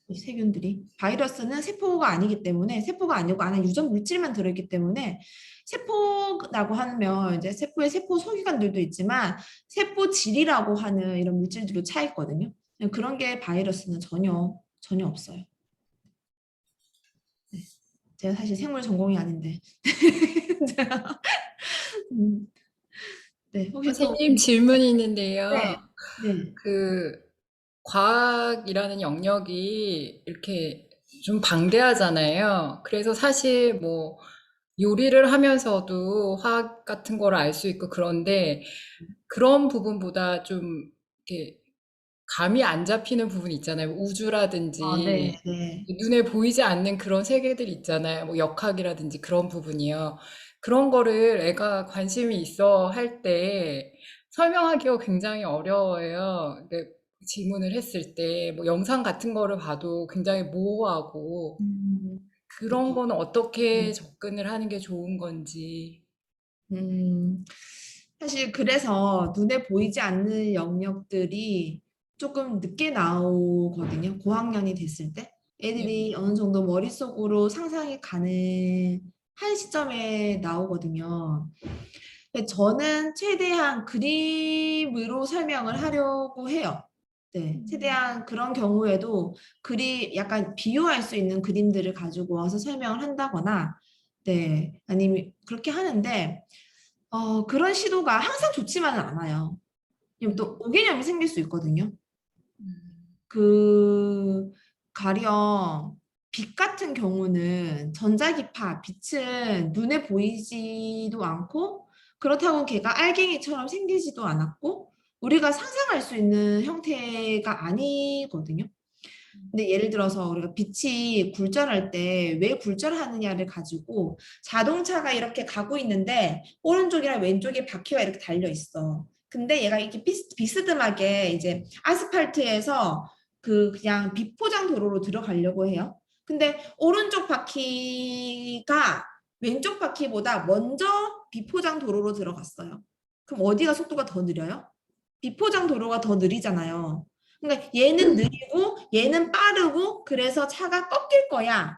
Speaker 1: 세균들이. 바이러스는 세포가 아니기 때문에 세포가 아니고 안에 유전 물질만 들어있기 때문에 세포라고 하면 이제 세포에 세포 소기관들도 있지만 세포질이라고 하는 이런 물질들도 차 있거든요. 그런 게 바이러스는 전혀 없어요. 네. 제가 사실 생물 전공이 아닌데. 네, 혹시
Speaker 6: 선생님 질문이 있는데요.
Speaker 1: 네. 네.
Speaker 6: 그 과학이라는 영역이 이렇게 좀 방대하잖아요. 그래서 사실 뭐 요리를 하면서도 화학 같은 걸 알 수 있고 그런데 그런 부분보다 좀 이렇게 감이 안 잡히는 부분이 있잖아요. 우주라든지
Speaker 1: 네, 네.
Speaker 6: 눈에 보이지 않는 그런 세계들 있잖아요. 뭐 역학이라든지 그런 부분이요. 그런 거를 애가 관심이 있어 할 때 설명하기가 굉장히 어려워요. 근데 질문을 했을 때 뭐 영상 같은 거를 봐도 굉장히 모호하고 그런 거는 어떻게 접근을 하는 게 좋은 건지.
Speaker 1: 사실 그래서 눈에 보이지 않는 영역들이 조금 늦게 나오거든요. 고학년이 됐을 때. 애들이 어느 정도 머릿속으로 상상이 가능한 시점에 나오거든요. 근데 저는 최대한 그림으로 설명을 하려고 해요. 네, 최대한 그런 경우에도 약간 비유할 수 있는 그림들을 가지고 와서 설명을 한다거나, 네, 아니면 그렇게 하는데, 그런 시도가 항상 좋지만은 않아요. 왜냐면 또 오개념이 생길 수 있거든요. 가령 빛 같은 경우는 전자기파, 빛은 눈에 보이지도 않고 그렇다고 걔가 알갱이처럼 생기지도 않았고 우리가 상상할 수 있는 형태가 아니거든요. 근데 예를 들어서 우리가 빛이 굴절할 때 왜 굴절하느냐를 가지고 자동차가 이렇게 가고 있는데 오른쪽이랑 왼쪽에 바퀴가 이렇게 달려 있어. 근데 얘가 이렇게 비스듬하게 이제 아스팔트에서 그냥 비포장 도로로 들어가려고 해요. 근데 오른쪽 바퀴가 왼쪽 바퀴보다 먼저 비포장 도로로 들어갔어요. 그럼 어디가 속도가 더 느려요? 비포장 도로가 더 느리잖아요. 그러니까 얘는 느리고 얘는 빠르고 그래서 차가 꺾일 거야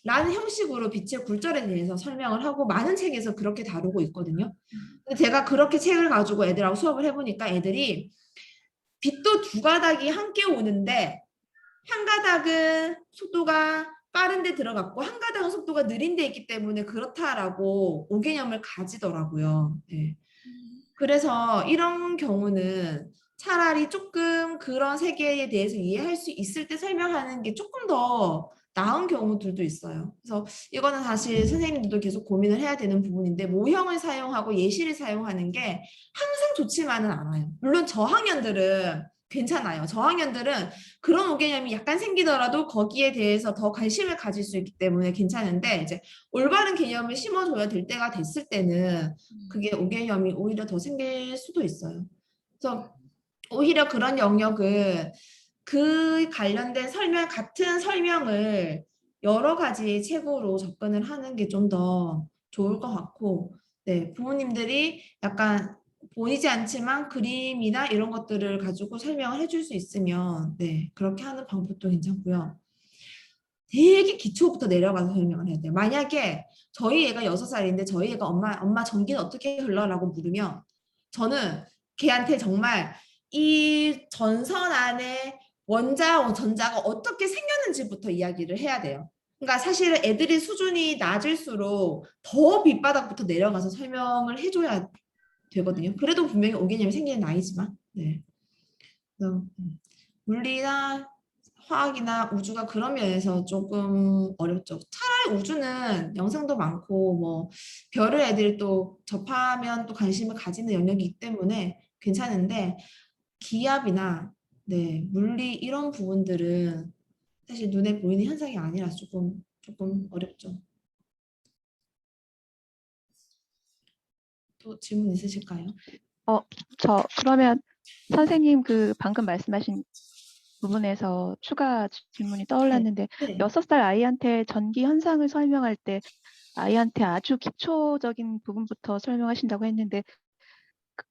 Speaker 1: 라는 형식으로 빛의 굴절에 대해서 설명을 하고 많은 책에서 그렇게 다루고 있거든요. 근데 제가 그렇게 책을 가지고 애들하고 수업을 해보니까 애들이 빛도 두 가닥이 함께 오는데 한 가닥은 속도가 빠른 데 들어갔고 한 가닥은 속도가 느린 데 있기 때문에 그렇다라고 오개념을 가지더라고요. 네. 그래서 이런 경우는 차라리 조금 그런 세계에 대해서 이해할 수 있을 때 설명하는 게 조금 더 나은 경우들도 있어요. 그래서 이거는 사실 선생님들도 계속 고민을 해야 되는 부분인데 모형을 사용하고 예시를 사용하는 게 항상 좋지만은 않아요. 물론 저학년들은 괜찮아요. 저학년들은 그런 오개념이 약간 생기더라도 거기에 대해서 더 관심을 가질 수 있기 때문에 괜찮은데 이제 올바른 개념을 심어줘야 될 때가 됐을 때는 그게 오개념이 오히려 더 생길 수도 있어요. 그래서 오히려 그런 영역은 그 관련된 같은 설명을 여러 가지 책으로 접근을 하는 게 좀 더 좋을 것 같고, 네, 부모님들이 약간 보이지 않지만 그림이나 이런 것들을 가지고 설명을 해줄 수 있으면, 네, 그렇게 하는 방법도 괜찮고요. 되게 기초부터 내려가서 설명을 해야 돼요. 만약에 저희 애가 6살인데 저희 애가 엄마 전기는 어떻게 흘러라고 물으면 저는 걔한테 정말 이 전선 안에 전자가 어떻게 생겼는지부터 이야기를 해야 돼요. 그러니까 사실은 애들이 수준이 낮을수록 더 밑바닥부터 내려가서 설명을 해줘야 되거든요. 그래도 분명히 오개념이 생기는 나이지만. 네. 그래서 물리나 화학이나 우주가 그런 면에서 조금 어렵죠. 차라리 우주는 영상도 많고 뭐 별을 애들이 또 접하면 또 관심을 가지는 영역이기 때문에 괜찮은데 기압이나 네, 물리 이런 부분들은 사실 눈에 보이는 현상이 아니라서 조금 어렵죠. 또 질문 있으실까요?
Speaker 5: 그러면 선생님 그 방금 말씀하신 부분에서 추가 질문이 떠올랐는데
Speaker 1: 네.
Speaker 5: 6살 아이한테 전기 현상을 설명할 때 아이한테 아주 기초적인 부분부터 설명하신다고 했는데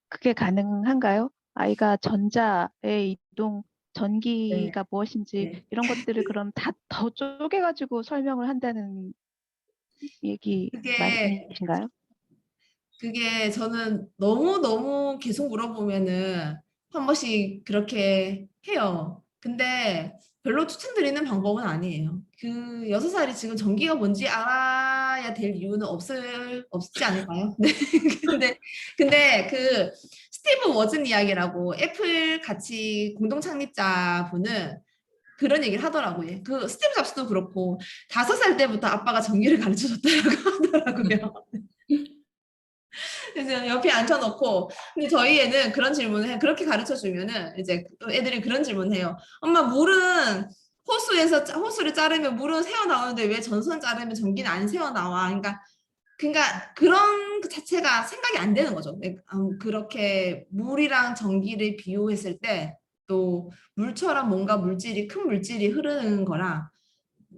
Speaker 5: 그게 가능한가요? 아이가 전자의 이동, 전기가 무엇인지
Speaker 1: 네.
Speaker 5: 이런 것들을 그럼 다 더 쪼개가지고 설명을 한다는 얘기
Speaker 1: 그게
Speaker 5: 말씀이신가요?
Speaker 1: 저는 너무 계속 물어보면은 한 번씩 그렇게 해요. 근데 별로 추천드리는 방법은 아니에요. 그 6살이 지금 전기가 뭔지 알아야 될 이유는 없지 않을까요? 네. 근데 그 스티브 워즌 이야기라고 애플 같이 공동 창립자분은 그런 얘기를 하더라고요. 그 스티브 잡스도 그렇고 5살 때부터 아빠가 전기를 가르쳐 줬다고 하더라고요. 그래서 옆에 앉혀놓고 근데 저희 애는 그런 질문을 해. 그렇게 가르쳐 주면은 이제 애들이 그런 질문을 해요. 엄마 물은 호수를 자르면 물은 새어 나오는데 왜 전선 자르면 전기는 안 새어 나와? 그러니까 그런 그 자체가 생각이 안 되는 거죠. 네, 그렇게 물이랑 전기를 비유했을 때 또 물처럼 뭔가 큰 물질이 흐르는 거랑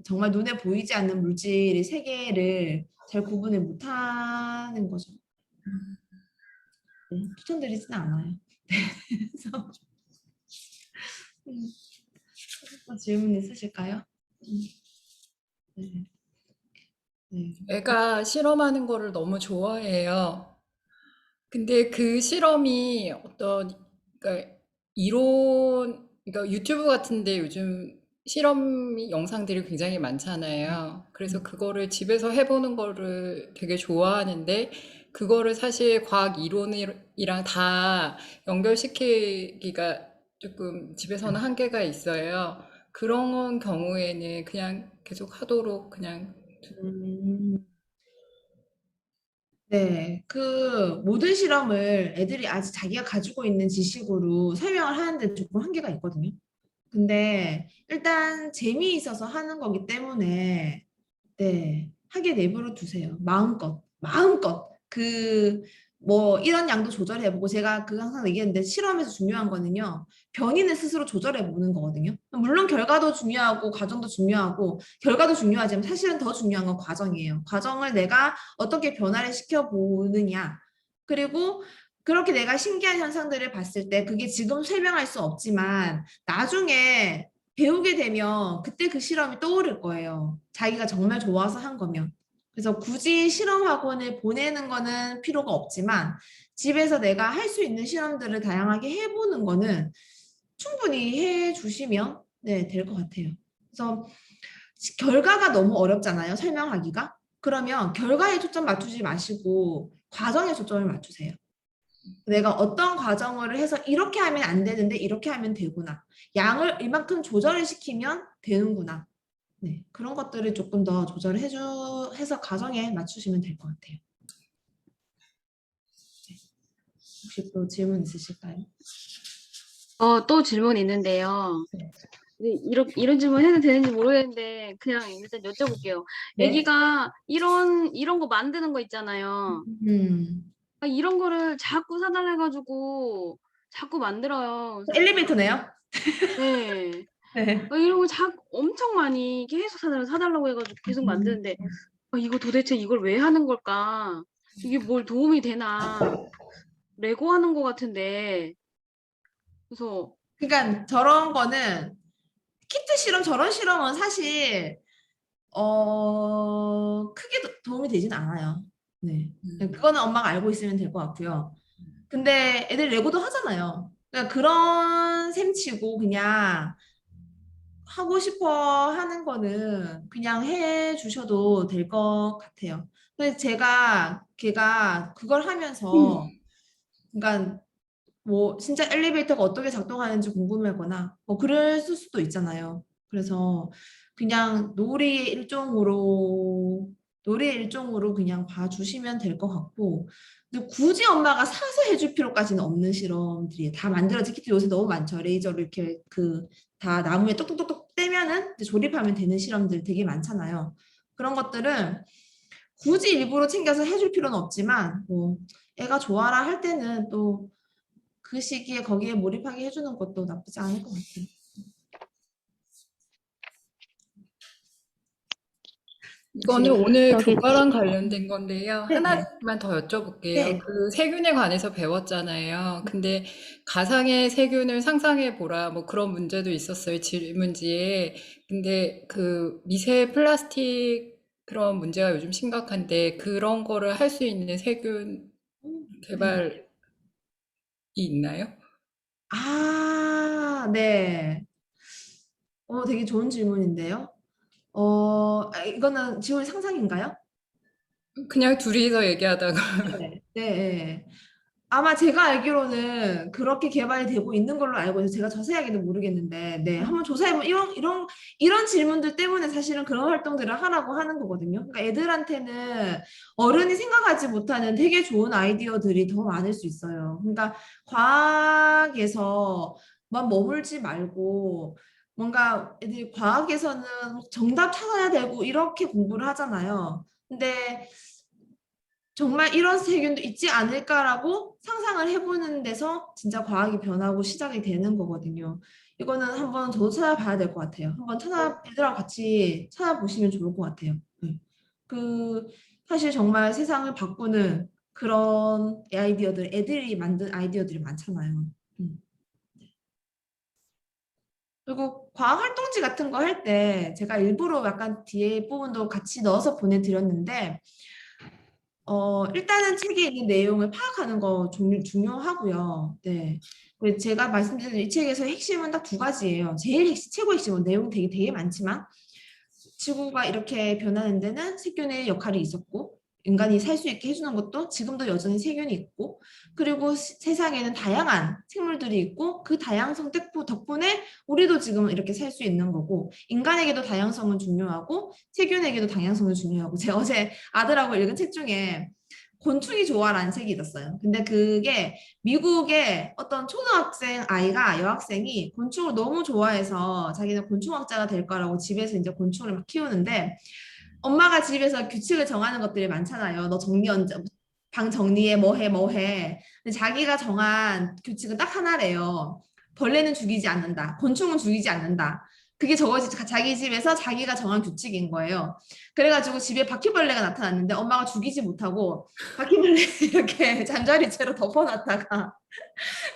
Speaker 1: 정말 눈에 보이지 않는 물질의 세계를 잘 구분을 못하는 거죠. 네, 추천드리진 않아요. 그래서 또 질문 있으실까요? 네. 네.
Speaker 6: 애가 실험하는 거를 너무 좋아해요. 근데 그 실험이 그러니까 그러니까 유튜브 같은데 요즘 실험 영상들이 굉장히 많잖아요. 그래서 그거를 집에서 해보는 거를 되게 좋아하는데, 그거를 사실 과학 이론이랑 다 연결시키기가 조금 집에서는 한계가 있어요. 그런 경우에는 그냥 계속 하도록 그냥
Speaker 1: 음, 네, 그 모든 실험을 애들이 아직 자기가 가지고 있는 지식으로 설명을 하는데 조금 한계가 있거든요. 근데 일단 재미있어서 하는 거기 때문에 네, 하게 내버려 두세요. 마음껏, 마음껏. 뭐, 이런 양도 조절해보고, 제가 항상 얘기했는데, 실험에서 중요한 거는요, 변이는 스스로 조절해보는 거거든요. 물론 결과도 중요하고, 과정도 중요하고, 결과도 중요하지만 사실은 더 중요한 건 과정이에요. 과정을 내가 어떻게 변화를 시켜보느냐. 그리고 그렇게 내가 신기한 현상들을 봤을 때, 그게 지금 설명할 수 없지만, 나중에 배우게 되면 그때 그 실험이 떠오를 거예요. 자기가 정말 좋아서 한 거면. 그래서 굳이 실험 학원을 보내는 거는 필요가 없지만 집에서 내가 할 수 있는 실험들을 다양하게 해보는 거는 충분히 해주시면 네, 될 것 같아요. 그래서 결과가 너무 어렵잖아요. 설명하기가. 그러면 결과에 초점 맞추지 마시고 과정에 초점을 맞추세요. 내가 어떤 과정을 해서 이렇게 하면 안 되는데 이렇게 하면 되구나. 양을 이만큼 조절을 시키면 되는구나. 네, 그런 것들을 조금 더 해서 과정에 맞추시면 될 것 같아요. 네. 혹시 또 질문 있으실까요?
Speaker 2: 또 질문 있는데요.
Speaker 1: 네.
Speaker 2: 이런 질문 해도 되는지 모르겠는데 그냥 일단 여쭤볼게요.
Speaker 1: 네.
Speaker 2: 애기가 이런 거 만드는 거 있잖아요. 이런 거를 자꾸 사달라 해가지고 자꾸 만들어요. 그래서
Speaker 1: 엘리베이터네요?
Speaker 2: 네.
Speaker 1: 네.
Speaker 2: 이런 거 엄청 많이 계속 사달라고 해가지고 계속 만드는데 이거 도대체 이걸 왜 하는 걸까? 이게 뭘 도움이 되나? 레고 하는 거 같은데. 그래서
Speaker 1: 그러니까 저런 거는 키트 실험 저런 실험은 사실 크게 도움이 되진 않아요. 네. 그거는 엄마가 알고 있으면 될 것 같고요. 근데 애들 레고도 하잖아요. 그러니까 그런 셈치고 그냥 하고 싶어 하는 거는 그냥 해 주셔도 될 것 같아요. 근데 걔가 그걸 하면서, 그러니까 뭐 진짜 엘리베이터가 어떻게 작동하는지 궁금하거나 뭐 그럴 수도 있잖아요. 그래서 그냥 놀이의 일종으로 그냥 봐주시면 될 것 같고, 근데 굳이 엄마가 사서 해줄 필요까지는 없는 실험들이 다 만들어진 키트 요새 너무 많죠. 레이저로 이렇게 다 나무에 똑똑똑똑 떼면은 이제 조립하면 되는 실험들 되게 많잖아요. 그런 것들은 굳이 일부러 챙겨서 해줄 필요는 없지만 뭐 애가 좋아라 할 때는 또 그 시기에 거기에 몰입하게 해주는 것도 나쁘지 않을 것 같아요.
Speaker 6: 이거는
Speaker 1: 혹시
Speaker 6: 오늘
Speaker 5: 여기
Speaker 6: 교과랑 관련된 건데요.
Speaker 1: 네네.
Speaker 6: 하나만 더 여쭤볼게요.
Speaker 1: 네.
Speaker 6: 그 세균에 관해서 배웠잖아요. 근데 가상의 세균을 상상해 보라. 뭐 그런 문제도 있었어요. 질문지에. 근데 그 미세 플라스틱 그런 문제가 요즘 심각한데 그런 거를 할 수 있는 세균
Speaker 1: 네.
Speaker 6: 개발이 있나요?
Speaker 1: 네. 되게 좋은 질문인데요. 이거는 질문 상상인가요?
Speaker 6: 그냥 둘이서 얘기하다가
Speaker 1: 네. 네. 아마 제가 알기로는 그렇게 개발이 되고 있는 걸로 알고 있어요. 제가 자세하게는 모르겠는데, 네, 한번 조사해보면 이런 질문들 때문에 사실은 그런 활동들을 하라고 하는 거거든요. 그러니까 애들한테는 어른이 생각하지 못하는 되게 좋은 아이디어들이 더 많을 수 있어요. 그러니까 과학에서만 머물지 말고 뭔가 애들이 과학에서는 정답 찾아야 되고 이렇게 공부를 하잖아요. 근데 정말 이런 세균도 있지 않을까라고 상상을 해보는 데서 진짜 과학이 변하고 시작이 되는 거거든요. 이거는 한번 저도 찾아봐야 될 것 같아요. 애들하고 같이 찾아보시면 좋을 것 같아요. 네. 그, 사실 정말 세상을 바꾸는 그런 애들이 만든 아이디어들이 많잖아요. 음. 그리고 과학 활동지 같은 거 할 때 제가 일부러 약간 뒤에 부분도 같이 넣어서 보내드렸는데, 일단은 책에 있는 내용을 파악하는 거 중요하고요. 네. 그리고 제가 말씀드린 이 책에서 핵심은 딱 두 가지예요. 최고 핵심은 내용이 되게 많지만, 지구가 이렇게 변하는 데는 세균의 역할이 있었고, 인간이 살 수 있게 해주는 것도 지금도 여전히 세균이 있고, 그리고 세상에는 다양한 생물들이 있고 그 다양성 덕분에 우리도 지금 이렇게 살 수 있는 거고, 인간에게도 다양성은 중요하고 세균에게도 다양성은 중요하고. 제가 어제 아들하고 읽은 책 중에 곤충이 좋아라는 책이 있었어요. 근데 그게 미국의 어떤 초등학생 아이가, 여학생이 곤충을 너무 좋아해서 자기는 곤충학자가 될 거라고 집에서 이제 곤충을 막 키우는데, 엄마가 집에서 규칙을 정하는 것들이 많잖아요. 너 정리 언제, 방 정리해, 뭐 해, 뭐 해. 근데 자기가 정한 규칙은 딱 하나래요. 벌레는 죽이지 않는다. 곤충은 죽이지 않는다. 그게 자기 집에서 자기가 정한 규칙인 거예요. 그래가지고 집에 바퀴벌레가 나타났는데 엄마가 죽이지 못하고 바퀴벌레 이렇게 잠자리채로 덮어놨다가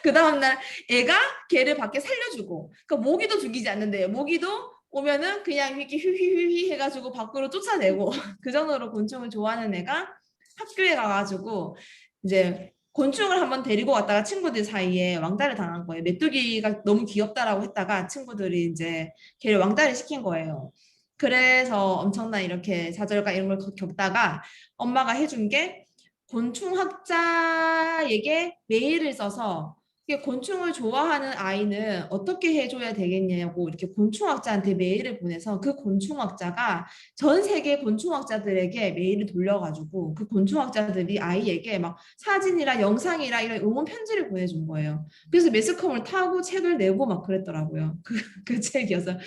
Speaker 1: 그 다음날 애가 걔를 밖에 살려주고, 그러니까 모기도 죽이지 않는데요. 모기도 오면은 그냥 이렇게 휘휘휘휘 해가지고 밖으로 쫓아내고 그 정도로 곤충을 좋아하는 애가 학교에 가가지고 이제 곤충을 한번 데리고 왔다가 친구들 사이에 왕따를 당한 거예요. 메뚜기가 너무 귀엽다라고 했다가 친구들이 이제 걔를 왕따를 시킨 거예요. 그래서 엄청난 이렇게 좌절과 이런 걸 겪다가 엄마가 해준 게 곤충학자에게 메일을 써서, 이게 곤충을 좋아하는 아이는 어떻게 해줘야 되겠냐고 이렇게 곤충학자한테 메일을 보내서 그 곤충학자가 전 세계 곤충학자들에게 메일을 돌려가지고 그 곤충학자들이 아이에게 막 사진이랑 영상이랑 이런 응원 편지를 보내준 거예요. 그래서 매스컴을 타고 책을 내고 막 그랬더라고요. 그 책이어서.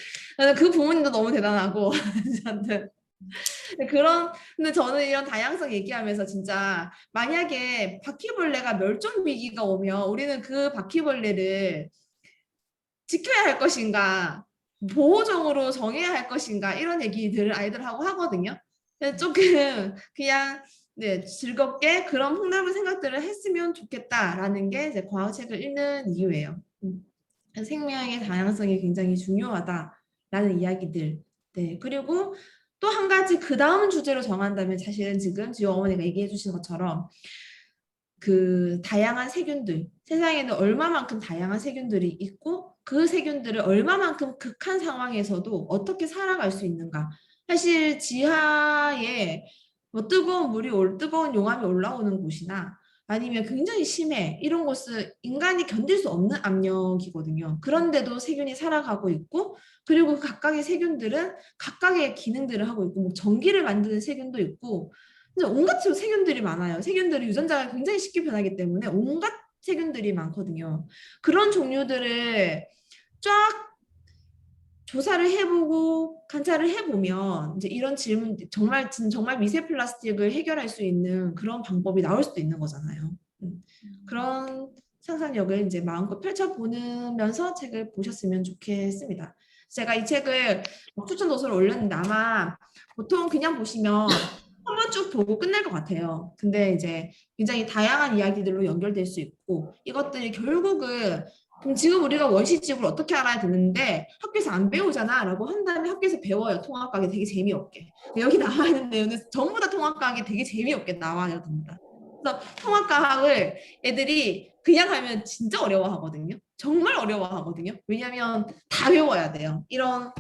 Speaker 1: 그 부모님도 너무 대단하고 저한테. 근데 저는 이런 다양성 얘기하면서 진짜 만약에 바퀴벌레가 멸종 위기가 오면 우리는 그 바퀴벌레를 지켜야 할 것인가, 보호종으로 정해야 할 것인가, 이런 얘기들을 아이들하고 하거든요. 근데 조금 그냥 네, 즐겁게 그런 폭넓은 생각들을 했으면 좋겠다라는 게 이제 과학책을 읽는 이유예요. 생명의 다양성이 굉장히 중요하다라는 이야기들. 네, 그리고 또 한 가지 그 다음 주제로 정한다면 사실은 지금 지호 어머니가 얘기해 주신 것처럼 그 다양한 세균들, 세상에는 얼마만큼 다양한 세균들이 있고 그 세균들을 얼마만큼 극한 상황에서도 어떻게 살아갈 수 있는가. 사실 지하에 뭐 뜨거운 용암이 올라오는 곳이나 아니면 굉장히 심해 이런 곳은 인간이 견딜 수 없는 압력이거든요. 그런데도 세균이 살아가고 있고, 그리고 그 각각의 세균들은 각각의 기능들을 하고 있고, 뭐 전기를 만드는 세균도 있고, 진짜 온갖 세균들이 많아요. 세균들이 유전자가 굉장히 쉽게 변하기 때문에 온갖 세균들이 많거든요. 그런 종류들을 쫙 조사를 해보고 관찰을 해보면 이제 이런 질문, 정말 미세 플라스틱을 해결할 수 있는 그런 방법이 나올 수도 있는 거잖아요. 그런 상상력을 이제 마음껏 펼쳐보면서 책을 보셨으면 좋겠습니다. 제가 이 책을 추천 도서로 올렸는데 아마 보통 그냥 보시면 한 번 쭉 보고 끝날 것 같아요. 근데 이제 굉장히 다양한 이야기들로 연결될 수 있고, 이것들이 결국은 그럼 지금 우리가 원시집을 어떻게 알아야 되는데 학교에서 안 배우잖아 라고 한다면 학교에서 배워요. 통합과학이 되게 재미없게. 여기 나와 있는 내용은 전부 다 통합과학이 되게 재미없게 나와요. 됩니다. 그래서 통합과학을 애들이 그냥 하면 진짜 어려워하거든요. 정말 어려워하거든요. 왜냐하면 다 외워야 돼요. 이런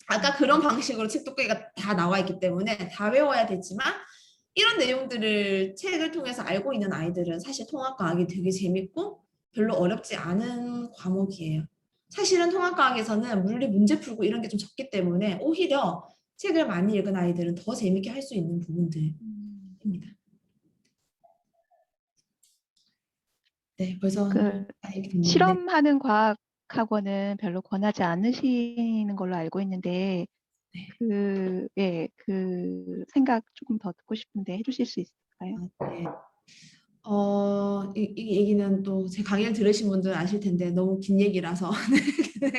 Speaker 1: 아까 그런 방식으로 책 뚜껑이가 다 나와 있기 때문에 다 외워야 되지만, 이런 내용들을 책을 통해서 알고 있는 아이들은 사실 통합과학이 되게 재밌고 별로 어렵지 않은 과목이에요. 사실은 통합과학에서는 물리 문제 풀고 이런 게 좀 적기 때문에 오히려 책을 많이 읽은 아이들은 더 재밌게 할 수 있는 부분들입니다. 네, 벌써
Speaker 5: 그
Speaker 1: 다 얘기 됐는데.
Speaker 5: 실험하는 과학학원은 별로 권하지 않으시는 걸로 알고 있는데
Speaker 1: 네.
Speaker 5: 그 생각 조금 더 듣고 싶은데 해주실 수 있을까요?
Speaker 1: 네. 이 얘기는 또 제 강의를 들으신 분들은 아실 텐데 너무 긴 얘기라서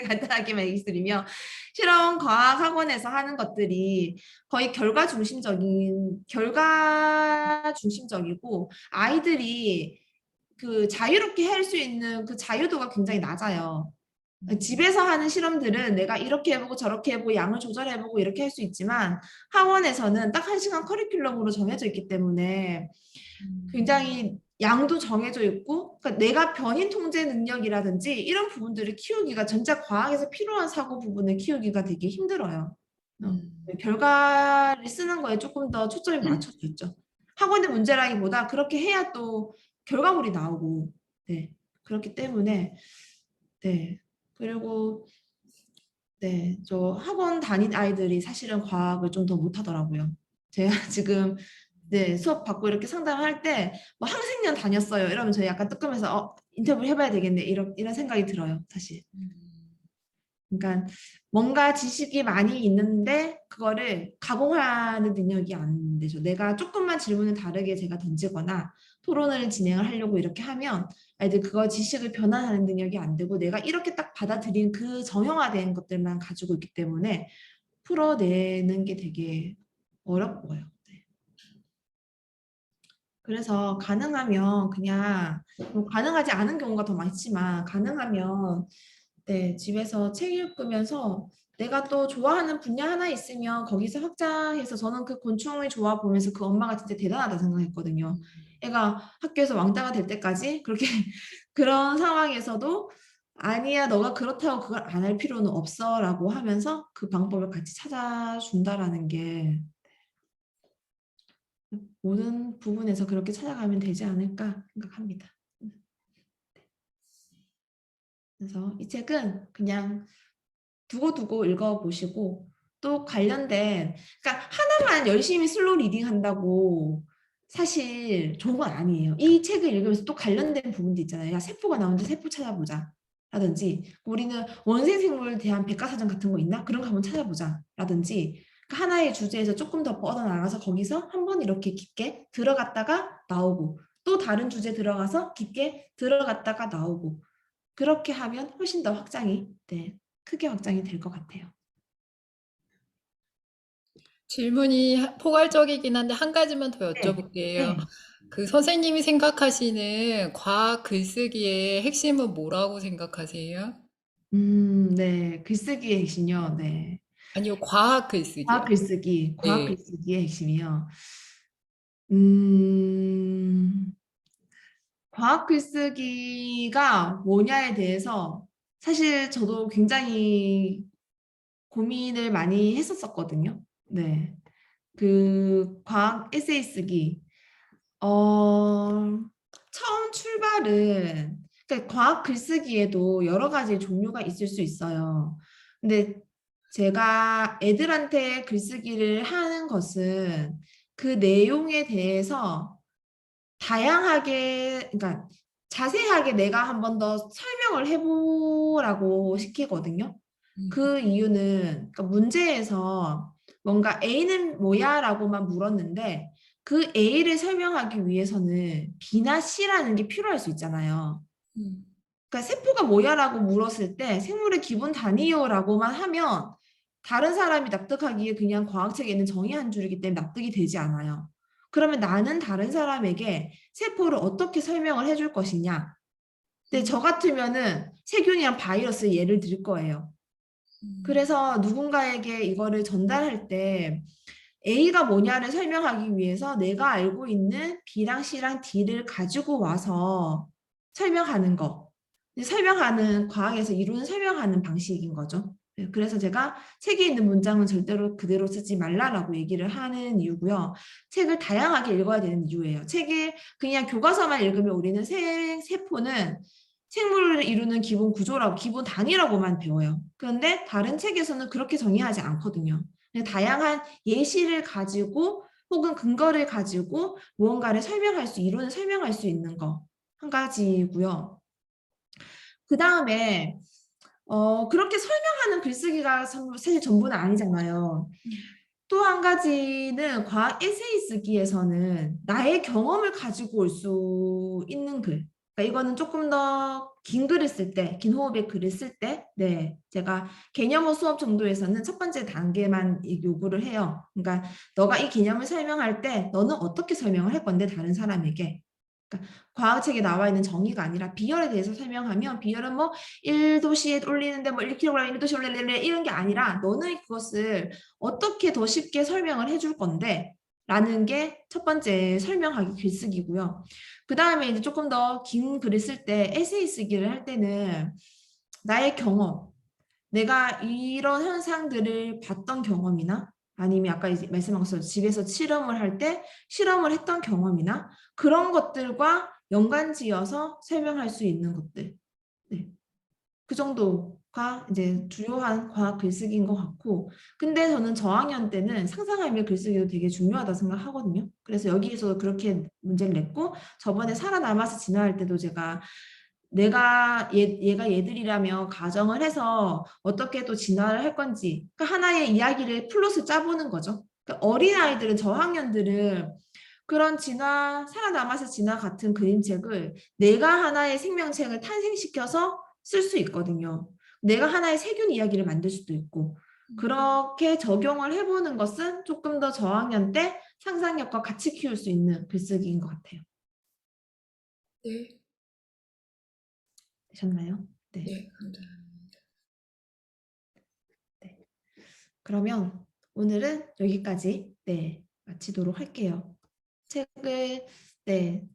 Speaker 1: 간단하게 말씀드리면, 실험 과학 학원에서 하는 것들이 거의 결과 중심적이고 아이들이 그 자유롭게 할 수 있는 그 자유도가 굉장히 낮아요. 집에서 하는 실험들은 내가 이렇게 해보고 저렇게 해보고 양을 조절해보고 이렇게 할 수 있지만 학원에서는 딱 1시간 커리큘럼으로 정해져 있기 때문에 굉장히 양도 정해져 있고, 그러니까 내가 변인 통제 능력이라든지 이런 부분들을 키우기가, 전자 과학에서 필요한 사고 부분을 키우기가 되게 힘들어요. 결과를 쓰는 거에 조금 더 초점이 맞춰져 있죠. 학원의 문제라기보다 그렇게 해야 또 결과물이 나오고, 네. 그렇기 때문에, 네. 그리고, 네. 저 학원 다닌 아이들이 사실은 과학을 좀 더 못하더라고요. 제가 지금, 네. 수업 받고 이렇게 상담할 때, 뭐 항생년 다녔어요. 이러면 저희 약간 뜨끔해서, 인터뷰를 해봐야 되겠네. 이런 생각이 들어요. 사실. 그러니까 뭔가 지식이 많이 있는데 그거를 가공하는 능력이 안 되죠. 내가 조금만 질문을 다르게 제가 던지거나 토론을 진행을 하려고 이렇게 하면 아이들 그거 지식을 변환하는 능력이 안 되고 내가 이렇게 딱 받아들인 그 정형화된 것들만 가지고 있기 때문에 풀어내는 게 되게 어렵고요. 네. 그래서 가능하면 그냥 뭐 가능하지 않은 경우가 더 많지만 가능하면 네, 집에서 책 읽으면서 내가 또 좋아하는 분야 하나 있으면 거기서 확장해서 저는 그 곤충을 좋아 보면서 그 엄마가 진짜 대단하다 생각했거든요. 애가 학교에서 왕따가 될 때까지 그렇게 그런 상황에서도 아니야, 너가 그렇다고 그걸 안 할 필요는 없어라고 하면서 그 방법을 같이 찾아준다라는 게 모든 부분에서 그렇게 찾아가면 되지 않을까 생각합니다. 그래서 이 책은 그냥 두고두고 읽어보시고 또 관련된 그러니까 하나만 열심히 슬로우 리딩 한다고 사실 좋은 건 아니에요. 이 책을 읽으면서 또 관련된 부분도 있잖아요. 야, 세포가 나오는데 세포 찾아보자. 라든지 우리는 원생생물에 대한 백과사전 같은 거 있나? 그런 거 한번 찾아보자. 라든지 그 하나의 주제에서 조금 더 뻗어나가서 거기서 한번 이렇게 깊게 들어갔다가 나오고 또 다른 주제 들어가서 깊게 들어갔다가 나오고 그렇게 하면 훨씬 더 확장이 네, 크게 확장이 될 것 같아요.
Speaker 6: 질문이 포괄적이긴 한데 한 가지만 더
Speaker 1: 네.
Speaker 6: 여쭤볼게요.
Speaker 1: 네.
Speaker 6: 그 선생님이 생각하시는 과학 글쓰기의 핵심은 뭐라고 생각하세요?
Speaker 1: 네. 글쓰기의 핵심이요. 네.
Speaker 6: 아니요, 과학 글쓰기요.
Speaker 1: 과학
Speaker 6: 네.
Speaker 1: 글쓰기의 핵심이요. 음, 과학 글쓰기가 뭐냐에 대해서 사실 저도 굉장히 고민을 많이 했었거든요. 네. 그 과학 에세이 쓰기. 처음 출발은 그러니까 과학 글쓰기에도 여러 가지 종류가 있을 수 있어요. 근데 제가 애들한테 글쓰기를 하는 것은 그 내용에 대해서 다양하게, 그러니까 자세하게 내가 한 번 더 설명을 해보라고 시키거든요. 그 이유는 그러니까 문제에서 뭔가 A는 뭐야? 라고만 물었는데 그 A를 설명하기 위해서는 B나 C라는 게 필요할 수 있잖아요.
Speaker 6: 음.
Speaker 1: 그러니까 세포가 뭐야라고 물었을 때 생물의 기본 단위요라고만 하면 다른 사람이 납득하기에 그냥 과학책에 있는 정의 한 줄이기 때문에 납득이 되지 않아요. 그러면 나는 다른 사람에게 세포를 어떻게 설명을 해줄 것이냐? 근데 저 같으면은 세균이랑 바이러스 예를 들 거예요. 그래서 누군가에게 이거를 전달할 때 A가 뭐냐를 설명하기 위해서 내가 알고 있는 B랑 C랑 D를 가지고 와서 설명하는 거. 설명하는 과학에서 이루는 설명하는 방식인 거죠. 네, 그래서 제가 책에 있는 문장은 절대로 그대로 쓰지 말라라고 얘기를 하는 이유고요. 책을 다양하게 읽어야 되는 이유예요. 책을 그냥 교과서만 읽으면 우리는 세포는 생물을 이루는 기본 구조라고, 기본 단위라고만 배워요. 그런데 다른 책에서는 그렇게 정의하지 않거든요. 다양한 예시를 가지고 혹은 근거를 가지고 무언가를 설명할 수, 이론을 설명할 수 있는 거 한 가지고요. 그 다음에 그렇게 설명하는 글쓰기가 사실 전부는 아니잖아요. 또 한 가지는 과학 에세이 쓰기에서는 나의 경험을 가지고 올 수 있는 글. 그러니까 이거는 조금 더 긴 글을 쓸 때, 긴 호흡의 글을 쓸 때, 네, 제가 개념어 수업 정도에서는 첫 번째 단계만 요구를 해요. 그러니까 너가 이 개념을 설명할 때 너는 어떻게 설명을 할 건데 다른 사람에게. 그러니까 과학책에 나와 있는 정의가 아니라 비열에 대해서 설명하면 비열은 뭐 1도씨에 올리는데 뭐 1kg 1도씨 올리는데 이런 게 아니라 너는 그것을 어떻게 더 쉽게 설명을 해줄 건데 라는 게 첫 번째 설명하기 글쓰기고요. 그 다음에 이제 조금 더 긴 글을 쓸 때 에세이 쓰기를 할 때는 나의 경험, 내가 이런 현상들을 봤던 경험이나 아니면 아까 이제 말씀한 것처럼 집에서 실험을 할 때 실험을 했던 경험이나 그런 것들과 연관지어서 설명할 수 있는 것들. 네. 그 정도가 이제 주요한 과학 글쓰기인 것 같고, 근데 저는 저학년 때는 상상하며 글쓰기도 되게 중요하다 생각하거든요. 그래서 여기에서 그렇게 문제를 냈고, 저번에 살아남아서 진화할 때도 제가 내가 얘가 얘들이라며 가정을 해서 어떻게 또 진화를 할 건지, 그러니까 하나의 이야기를 플롯을 짜보는 거죠. 그러니까 어린아이들은 저학년들은 그런 진화, 살아남아서 진화 같은 그림책을 내가 하나의 생명책을 탄생시켜서 쓸 수 있거든요. 내가 하나의 세균 이야기를 만들 수도 있고, 그렇게 적용을 해보는 것은 조금 더 저학년 때 상상력과 같이 키울 수 있는 글쓰기인 것 같아요.
Speaker 6: 네,
Speaker 1: 되셨나요? 네.
Speaker 6: 네, 감사합니다.
Speaker 1: 그러면 오늘은 여기까지 마치도록 할게요. 책을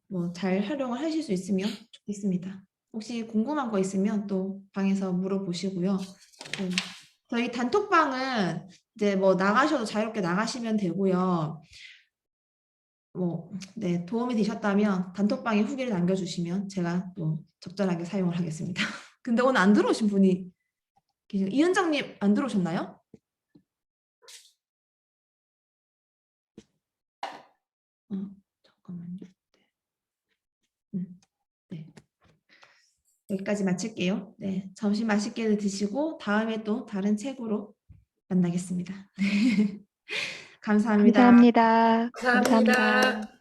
Speaker 1: 뭐 잘 활용을 하실 수 있으면 좋겠습니다. 혹시 궁금한 거 있으면 또 방에서 물어보시고요. 저희 단톡방은 이제 뭐 나가셔도 자유롭게 나가시면 되고요. 도움이 되셨다면 단톡방에 후기를 남겨주시면 제가 또 적절하게 사용을 하겠습니다. 근데 오늘 안 들어오신 분이 계세요. 이은정님 안 들어오셨나요? 잠깐만요. 네. 여기까지 마칠게요. 네, 점심 맛있게 드시고 다음에 또 다른 책으로 만나겠습니다. 감사합니다.
Speaker 5: 감사합니다.
Speaker 6: 감사합니다.